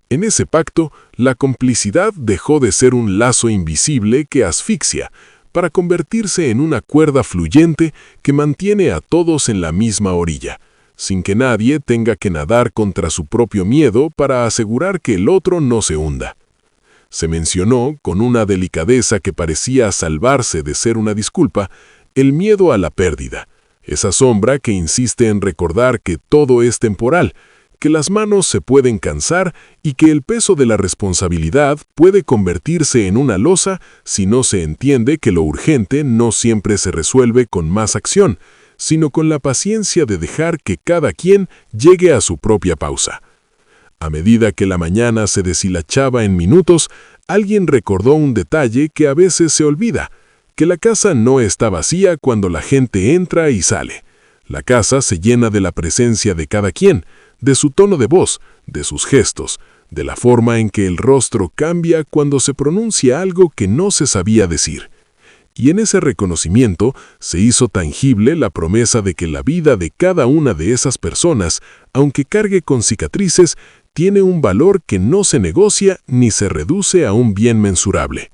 En ese pacto, la complicidad dejó de ser un lazo invisible que asfixia, para convertirse en una cuerda fluyente que mantiene a todos en la misma orilla, sin que nadie tenga que nadar contra su propio miedo para asegurar que el otro no se hunda. Se mencionó, con una delicadeza que parecía salvarse de ser una disculpa, el miedo a la pérdida, esa sombra que insiste en recordar que todo es temporal, que las manos se pueden cansar y que el peso de la responsabilidad puede convertirse en una losa si no se entiende que lo urgente no siempre se resuelve con más acción, sino con la paciencia de dejar que cada quien llegue a su propia pausa. A medida que la mañana se deshilachaba en minutos, alguien recordó un detalle que a veces se olvida, que la casa no está vacía cuando la gente entra y sale. La casa se llena de la presencia de cada quien, de su tono de voz, de sus gestos, de la forma en que el rostro cambia cuando se pronuncia algo que no se sabía decir. Y en ese reconocimiento se hizo tangible la promesa de que la vida de cada una de esas personas, aunque cargue con cicatrices, tiene un valor que no se negocia ni se reduce a un bien mensurable.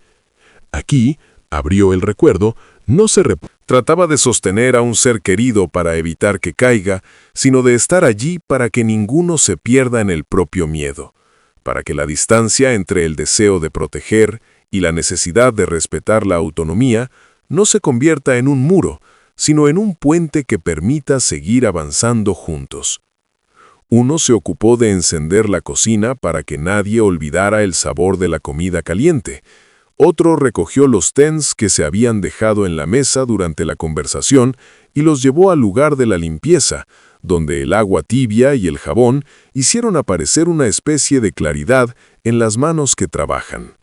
Aquí, abrió el recuerdo, no se trataba de sostener a un ser querido para evitar que caiga, sino de estar allí para que ninguno se pierda en el propio miedo, para que la distancia entre el deseo de proteger y la necesidad de respetar la autonomía no se convierta en un muro, sino en un puente que permita seguir avanzando juntos. Uno se ocupó de encender la cocina para que nadie olvidara el sabor de la comida caliente. Otro recogió los tens que se habían dejado en la mesa durante la conversación y los llevó al lugar de la limpieza, donde el agua tibia y el jabón hicieron aparecer una especie de claridad en las manos que trabajan.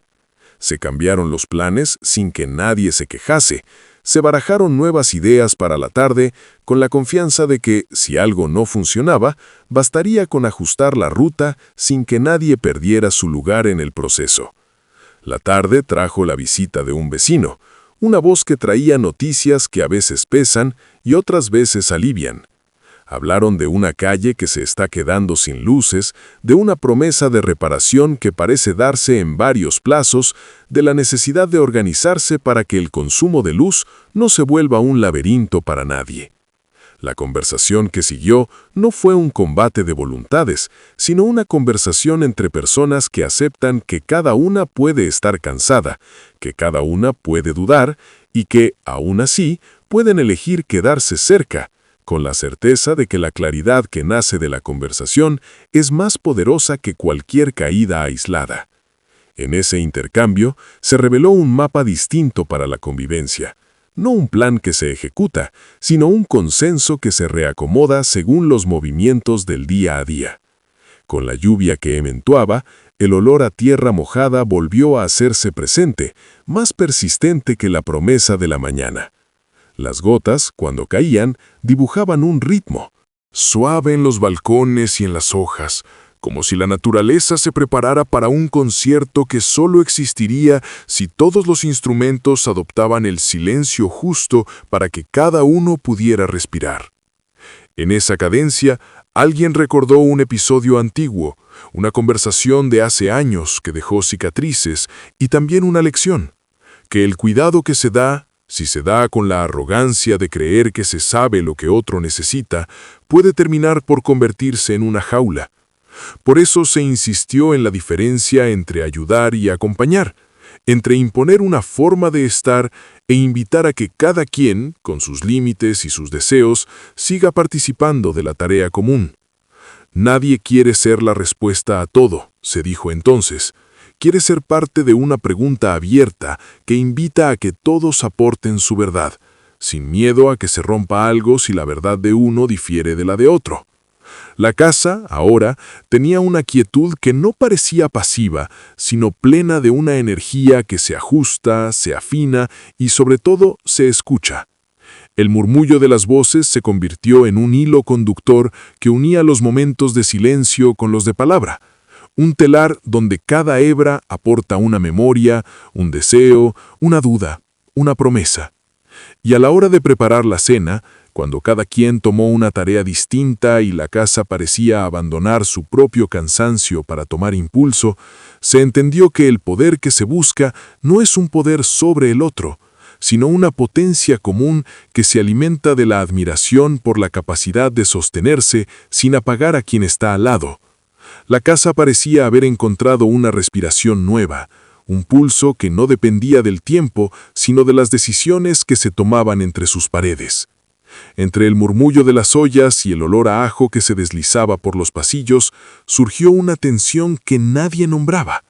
Se cambiaron los planes sin que nadie se quejase. Se barajaron nuevas ideas para la tarde con la confianza de que, si algo no funcionaba, bastaría con ajustar la ruta sin que nadie perdiera su lugar en el proceso. La tarde trajo la visita de un vecino, una voz que traía noticias que a veces pesan y otras veces alivian. Hablaron de una calle que se está quedando sin luces, de una promesa de reparación que parece darse en varios plazos, de la necesidad de organizarse para que el consumo de luz no se vuelva un laberinto para nadie. La conversación que siguió no fue un combate de voluntades, sino una conversación entre personas que aceptan que cada una puede estar cansada, que cada una puede dudar y que, aún así, pueden elegir quedarse cerca, con la certeza de que la claridad que nace de la conversación es más poderosa que cualquier caída aislada. En ese intercambio se reveló un mapa distinto para la convivencia. No un plan que se ejecuta, sino un consenso que se reacomoda según los movimientos del día a día. Con la lluvia que ementuaba, el olor a tierra mojada volvió a hacerse presente, más persistente que la promesa de la mañana. Las gotas, cuando caían, dibujaban un ritmo, suave en los balcones y en las hojas, como si la naturaleza se preparara para un concierto que solo existiría si todos los instrumentos adoptaban el silencio justo para que cada uno pudiera respirar. En esa cadencia, alguien recordó un episodio antiguo, una conversación de hace años que dejó cicatrices y también una lección, que el cuidado que se da, si se da con la arrogancia de creer que se sabe lo que otro necesita, puede terminar por convertirse en una jaula. Por eso se insistió en la diferencia entre ayudar y acompañar, entre imponer una forma de estar e invitar a que cada quien, con sus límites y sus deseos, siga participando de la tarea común. Nadie quiere ser la respuesta a todo, se dijo entonces. Quiere ser parte de una pregunta abierta que invita a que todos aporten su verdad, sin miedo a que se rompa algo si la verdad de uno difiere de la de otro. La casa, ahora, tenía una quietud que no parecía pasiva, sino plena de una energía que se ajusta, se afina y, sobre todo, se escucha. El murmullo de las voces se convirtió en un hilo conductor que unía los momentos de silencio con los de palabra. Un telar donde cada hebra aporta una memoria, un deseo, una duda, una promesa. Y a la hora de preparar la cena, Cuando cada quien tomó una tarea distinta y la casa parecía abandonar su propio cansancio para tomar impulso, se entendió que el poder que se busca no es un poder sobre el otro, sino una potencia común que se alimenta de la admiración por la capacidad de sostenerse sin apagar a quien está al lado. La casa parecía haber encontrado una respiración nueva, un pulso que no dependía del tiempo, sino de las decisiones que se tomaban entre sus paredes. Entre el murmullo de las ollas y el olor a ajo que se deslizaba por los pasillos, surgió una tensión que nadie nombraba,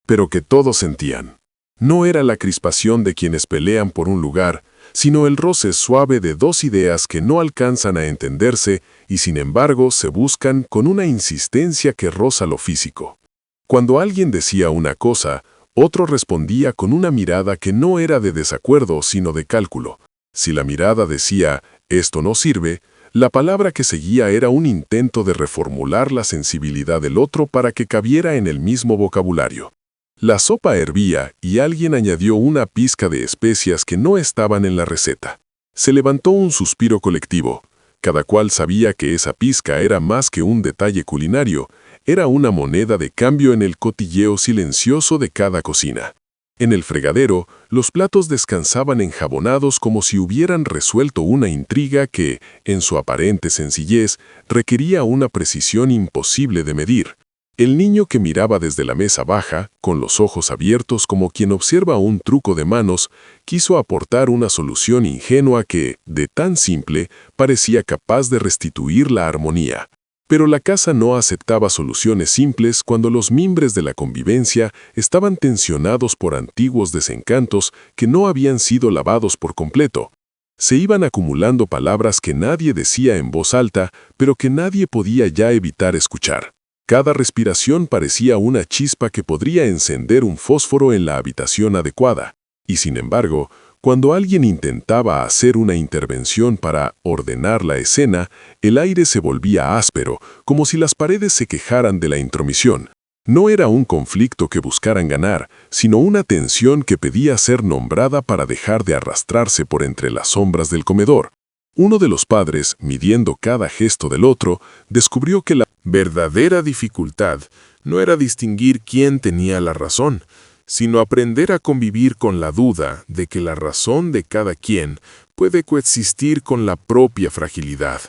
pero que todos sentían. No era la crispación de quienes pelean por un lugar, sino el roce suave de dos ideas que no alcanzan a entenderse y sin embargo se buscan con una insistencia que roza lo físico. Cuando alguien decía una cosa, otro respondía con una mirada que no era de desacuerdo sino de cálculo. Si la mirada decía, esto no sirve, la palabra que seguía era un intento de reformular la sensibilidad del otro para que cabiera en el mismo vocabulario. La sopa hervía y alguien añadió una pizca de especias que no estaban en la receta. Se levantó un suspiro colectivo. Cada cual sabía que esa pizca era más que un detalle culinario, era una moneda de cambio en el cotilleo silencioso de cada cocina. En el fregadero, los platos descansaban enjabonados como si hubieran resuelto una intriga que, en su aparente sencillez, requería una precisión imposible de medir. El niño que miraba desde la mesa baja, con los ojos abiertos como quien observa un truco de manos, quiso aportar una solución ingenua que, de tan simple, parecía capaz de restituir la armonía. Pero la casa no aceptaba soluciones simples cuando los mimbres de la convivencia estaban tensionados por antiguos desencantos que no habían sido lavados por completo. Se iban acumulando palabras que nadie decía en voz alta, pero que nadie podía ya evitar escuchar. Cada respiración parecía una chispa que podría encender un fósforo en la habitación adecuada. Y sin embargo, cuando alguien intentaba hacer una intervención para ordenar la escena, el aire se volvía áspero, como si las paredes se quejaran de la intromisión. No era un conflicto que buscaran ganar, sino una tensión que pedía ser nombrada para dejar de arrastrarse por entre las sombras del comedor. Uno de los padres, midiendo cada gesto del otro, descubrió que la verdadera dificultad no era distinguir quién tenía la razón, sino aprender a convivir con la duda de que la razón de cada quien puede coexistir con la propia fragilidad.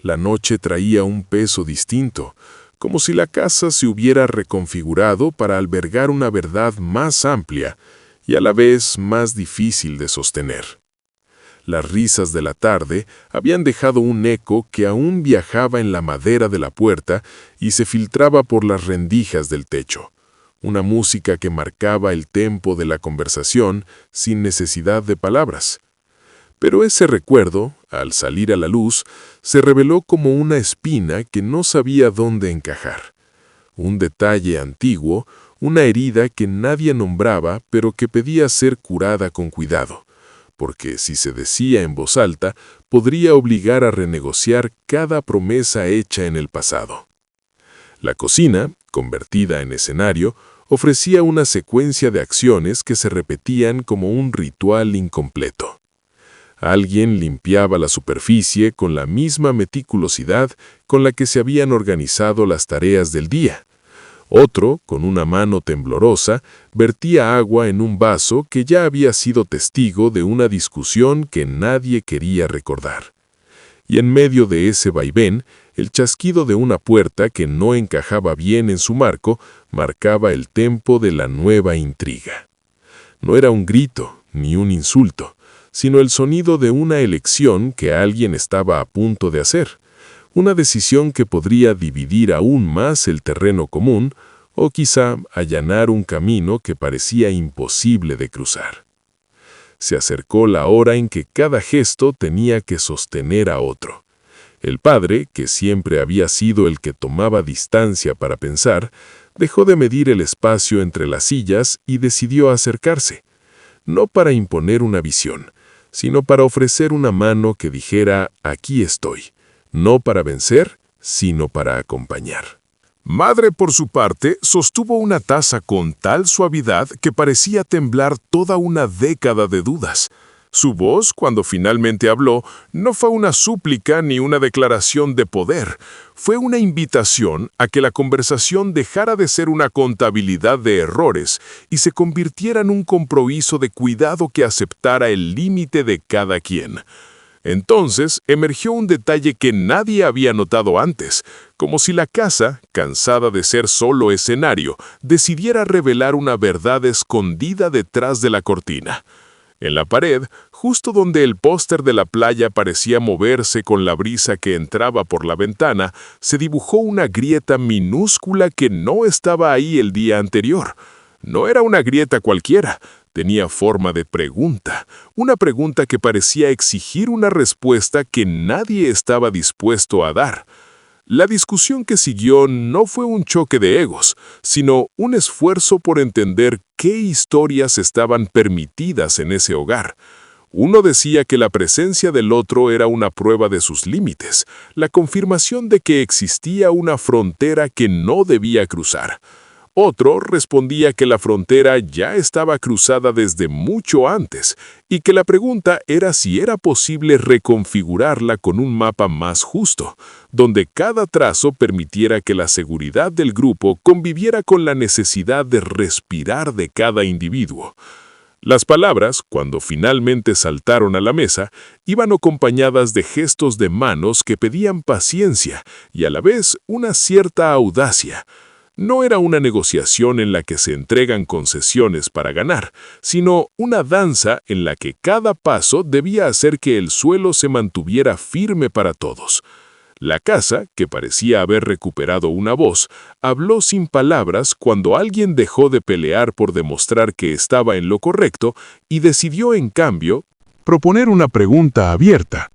La noche traía un peso distinto, como si la casa se hubiera reconfigurado para albergar una verdad más amplia y a la vez más difícil de sostener. Las risas de la tarde habían dejado un eco que aún viajaba en la madera de la puerta y se filtraba por las rendijas del techo. Una música que marcaba el tempo de la conversación sin necesidad de palabras. Pero ese recuerdo, al salir a la luz, se reveló como una espina que no sabía dónde encajar. Un detalle antiguo, una herida que nadie nombraba pero que pedía ser curada con cuidado, porque si se decía en voz alta, podría obligar a renegociar cada promesa hecha en el pasado. La cocina, convertida en escenario, ofrecía una secuencia de acciones que se repetían como un ritual incompleto. Alguien limpiaba la superficie con la misma meticulosidad con la que se habían organizado las tareas del día. Otro, con una mano temblorosa, vertía agua en un vaso que ya había sido testigo de una discusión que nadie quería recordar. Y en medio de ese vaivén, el chasquido de una puerta que no encajaba bien en su marco marcaba el tempo de la nueva intriga. No era un grito ni un insulto, sino el sonido de una elección que alguien estaba a punto de hacer, una decisión que podría dividir aún más el terreno común o quizá allanar un camino que parecía imposible de cruzar. Se acercó la hora en que cada gesto tenía que sostener a otro. El padre, que siempre había sido el que tomaba distancia para pensar, dejó de medir el espacio entre las sillas y decidió acercarse, no para imponer una visión, sino para ofrecer una mano que dijera «aquí estoy», no para vencer, sino para acompañar. Madre, por su parte, sostuvo una taza con tal suavidad que parecía temblar toda una década de dudas. Su voz, cuando finalmente habló, no fue una súplica ni una declaración de poder. Fue una invitación a que la conversación dejara de ser una contabilidad de errores y se convirtiera en un compromiso de cuidado que aceptara el límite de cada quien. Entonces emergió un detalle que nadie había notado antes, como si la casa, cansada de ser solo escenario, decidiera revelar una verdad escondida detrás de la cortina. En la pared, justo donde el póster de la playa parecía moverse con la brisa que entraba por la ventana, se dibujó una grieta minúscula que no estaba ahí el día anterior. No era una grieta cualquiera. Tenía forma de pregunta, una pregunta que parecía exigir una respuesta que nadie estaba dispuesto a dar. La discusión que siguió no fue un choque de egos, sino un esfuerzo por entender qué historias estaban permitidas en ese hogar. Uno decía que la presencia del otro era una prueba de sus límites, la confirmación de que existía una frontera que no debía cruzar. Otro respondía que la frontera ya estaba cruzada desde mucho antes y que la pregunta era si era posible reconfigurarla con un mapa más justo, donde cada trazo permitiera que la seguridad del grupo conviviera con la necesidad de respirar de cada individuo. Las palabras, cuando finalmente saltaron a la mesa, iban acompañadas de gestos de manos que pedían paciencia y a la vez una cierta audacia. No era una negociación en la que se entregan concesiones para ganar, sino una danza en la que cada paso debía hacer que el suelo se mantuviera firme para todos. La casa, que parecía haber recuperado una voz, habló sin palabras cuando alguien dejó de pelear por demostrar que estaba en lo correcto y decidió, en cambio, proponer una pregunta abierta.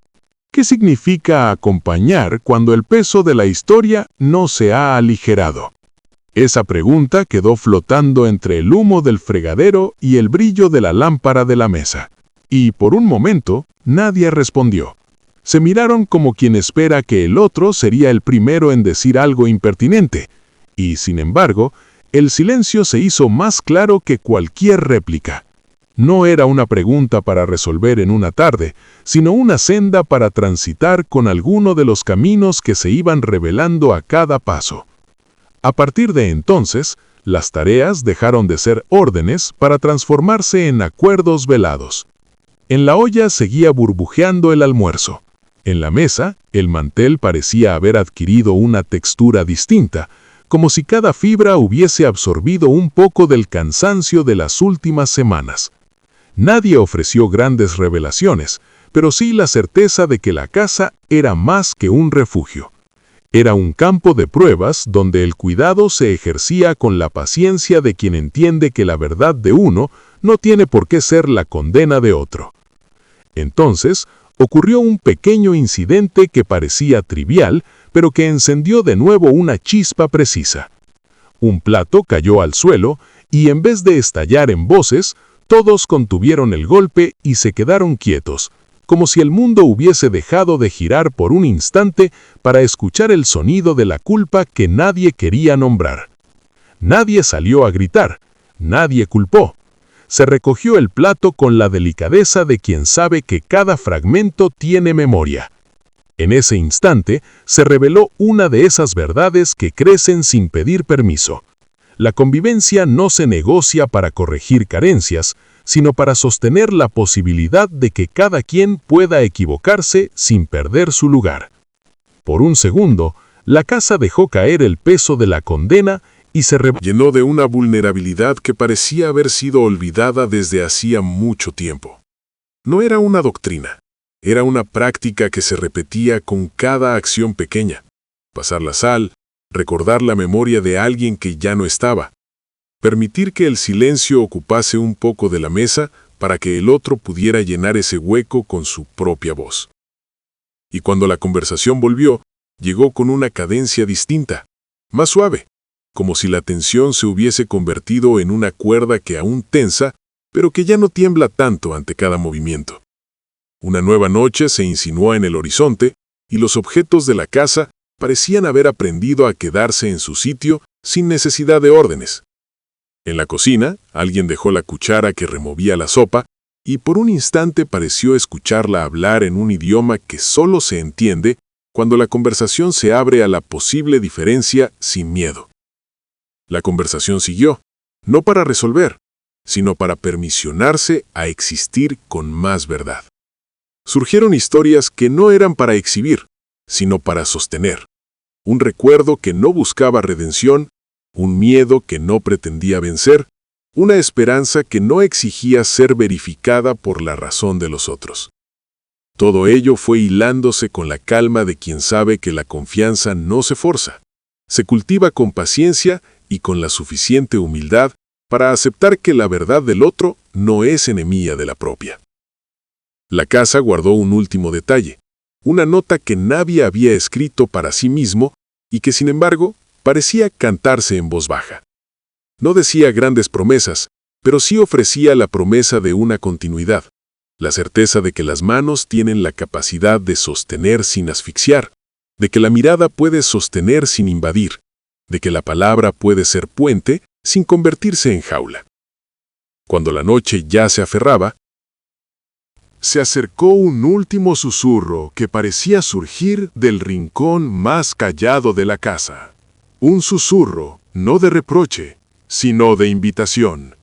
¿Qué significa acompañar cuando el peso de la historia no se ha aligerado? Esa pregunta quedó flotando entre el humo del fregadero y el brillo de la lámpara de la mesa. Y por un momento, nadie respondió. Se miraron como quien espera que el otro sería el primero en decir algo impertinente. Y, sin embargo, el silencio se hizo más claro que cualquier réplica. No era una pregunta para resolver en una tarde, sino una senda para transitar con alguno de los caminos que se iban revelando a cada paso. A partir de entonces, las tareas dejaron de ser órdenes para transformarse en acuerdos velados. En la olla seguía burbujeando el almuerzo. En la mesa, el mantel parecía haber adquirido una textura distinta, como si cada fibra hubiese absorbido un poco del cansancio de las últimas semanas. Nadie ofreció grandes revelaciones, pero sí la certeza de que la casa era más que un refugio. Era un campo de pruebas donde el cuidado se ejercía con la paciencia de quien entiende que la verdad de uno no tiene por qué ser la condena de otro. Entonces, ocurrió un pequeño incidente que parecía trivial, pero que encendió de nuevo una chispa precisa. Un plato cayó al suelo y en vez de estallar en voces, todos contuvieron el golpe y se quedaron quietos, como si el mundo hubiese dejado de girar por un instante para escuchar el sonido de la culpa que nadie quería nombrar. Nadie salió a gritar, nadie culpó. Se recogió el plato con la delicadeza de quien sabe que cada fragmento tiene memoria. En ese instante se reveló una de esas verdades que crecen sin pedir permiso. La convivencia no se negocia para corregir carencias, sino para sostener la posibilidad de que cada quien pueda equivocarse sin perder su lugar. Por un segundo, la casa dejó caer el peso de la condena y se llenó de una vulnerabilidad que parecía haber sido olvidada desde hacía mucho tiempo. No era una doctrina, era una práctica que se repetía con cada acción pequeña. Pasar la sal, recordar la memoria de alguien que ya no estaba, permitir que el silencio ocupase un poco de la mesa para que el otro pudiera llenar ese hueco con su propia voz. Y cuando la conversación volvió, llegó con una cadencia distinta, más suave, como si la tensión se hubiese convertido en una cuerda que aún tensa, pero que ya no tiembla tanto ante cada movimiento. Una nueva noche se insinuó en el horizonte, y los objetos de la casa parecían haber aprendido a quedarse en su sitio sin necesidad de órdenes. En la cocina, alguien dejó la cuchara que removía la sopa, y por un instante pareció escucharla hablar en un idioma que solo se entiende cuando la conversación se abre a la posible diferencia sin miedo. La conversación siguió, no para resolver, sino para permisionarse a existir con más verdad. Surgieron historias que no eran para exhibir, sino para sostener. Un recuerdo que no buscaba redención, un miedo que no pretendía vencer, una esperanza que no exigía ser verificada por la razón de los otros. Todo ello fue hilándose con la calma de quien sabe que la confianza no se forza, se cultiva con paciencia y con la suficiente humildad para aceptar que la verdad del otro no es enemiga de la propia. La casa guardó un último detalle, una nota que nadie había escrito para sí mismo y que, sin embargo, parecía cantarse en voz baja. No decía grandes promesas, pero sí ofrecía la promesa de una continuidad, la certeza de que las manos tienen la capacidad de sostener sin asfixiar, de que la mirada puede sostener sin invadir, de que la palabra puede ser puente sin convertirse en jaula. Cuando la noche ya se aferraba, se acercó un último susurro que parecía surgir del rincón más callado de la casa. Un susurro, no de reproche, sino de invitación.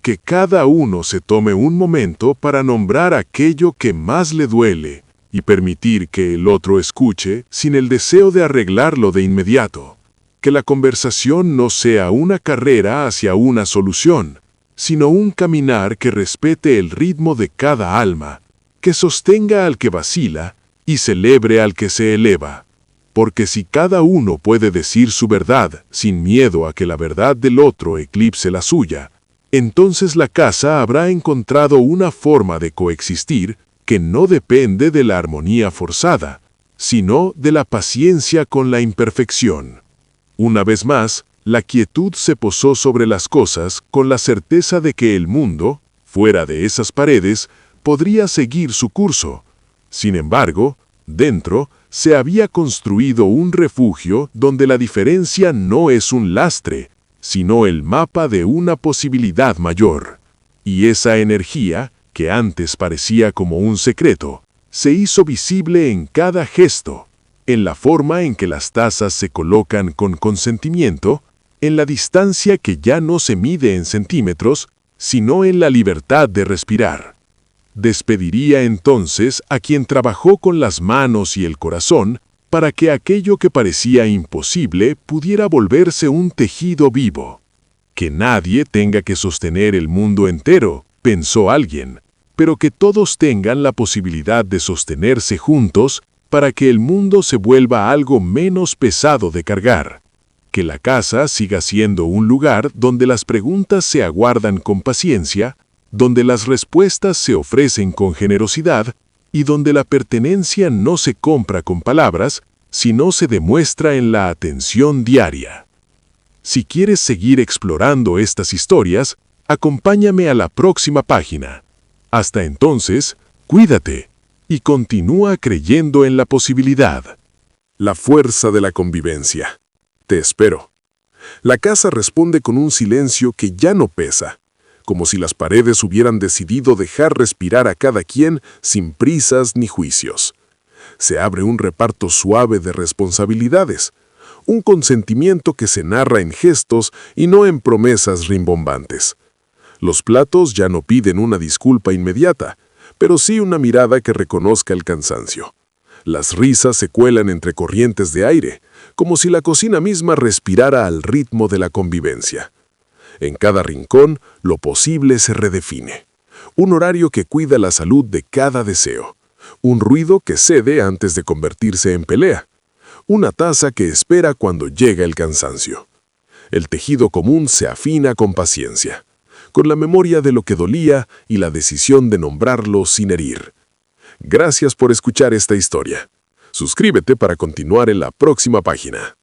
Que cada uno se tome un momento para nombrar aquello que más le duele y permitir que el otro escuche sin el deseo de arreglarlo de inmediato. Que la conversación no sea una carrera hacia una solución, sino un caminar que respete el ritmo de cada alma, que sostenga al que vacila y celebre al que se eleva. Porque si cada uno puede decir su verdad sin miedo a que la verdad del otro eclipse la suya, entonces la casa habrá encontrado una forma de coexistir que no depende de la armonía forzada, sino de la paciencia con la imperfección. Una vez más, la quietud se posó sobre las cosas con la certeza de que el mundo, fuera de esas paredes, podría seguir su curso. Sin embargo, dentro, se había construido un refugio donde la diferencia no es un lastre, sino el mapa de una posibilidad mayor. Y esa energía, que antes parecía como un secreto, se hizo visible en cada gesto, en la forma en que las tazas se colocan con consentimiento, en la distancia que ya no se mide en centímetros, sino en la libertad de respirar. Despediría entonces a quien trabajó con las manos y el corazón para que aquello que parecía imposible pudiera volverse un tejido vivo. Que nadie tenga que sostener el mundo entero, pensó alguien, pero que todos tengan la posibilidad de sostenerse juntos para que el mundo se vuelva algo menos pesado de cargar. Que la casa siga siendo un lugar donde las preguntas se aguardan con paciencia, donde las respuestas se ofrecen con generosidad y donde la pertenencia no se compra con palabras, sino se demuestra en la atención diaria. Si quieres seguir explorando estas historias, acompáñame a la próxima página. Hasta entonces, cuídate y continúa creyendo en la posibilidad. La fuerza de la convivencia. Te espero. La casa responde con un silencio que ya no pesa, como si las paredes hubieran decidido dejar respirar a cada quien sin prisas ni juicios. Se abre un reparto suave de responsabilidades, un consentimiento que se narra en gestos y no en promesas rimbombantes. Los platos ya no piden una disculpa inmediata, pero sí una mirada que reconozca el cansancio. Las risas se cuelan entre corrientes de aire, como si la cocina misma respirara al ritmo de la convivencia. En cada rincón, lo posible se redefine. Un horario que cuida la salud de cada deseo. Un ruido que cede antes de convertirse en pelea. Una taza que espera cuando llega el cansancio. El tejido común se afina con paciencia, con la memoria de lo que dolía y la decisión de nombrarlo sin herir. Gracias por escuchar esta historia. Suscríbete para continuar en la próxima página.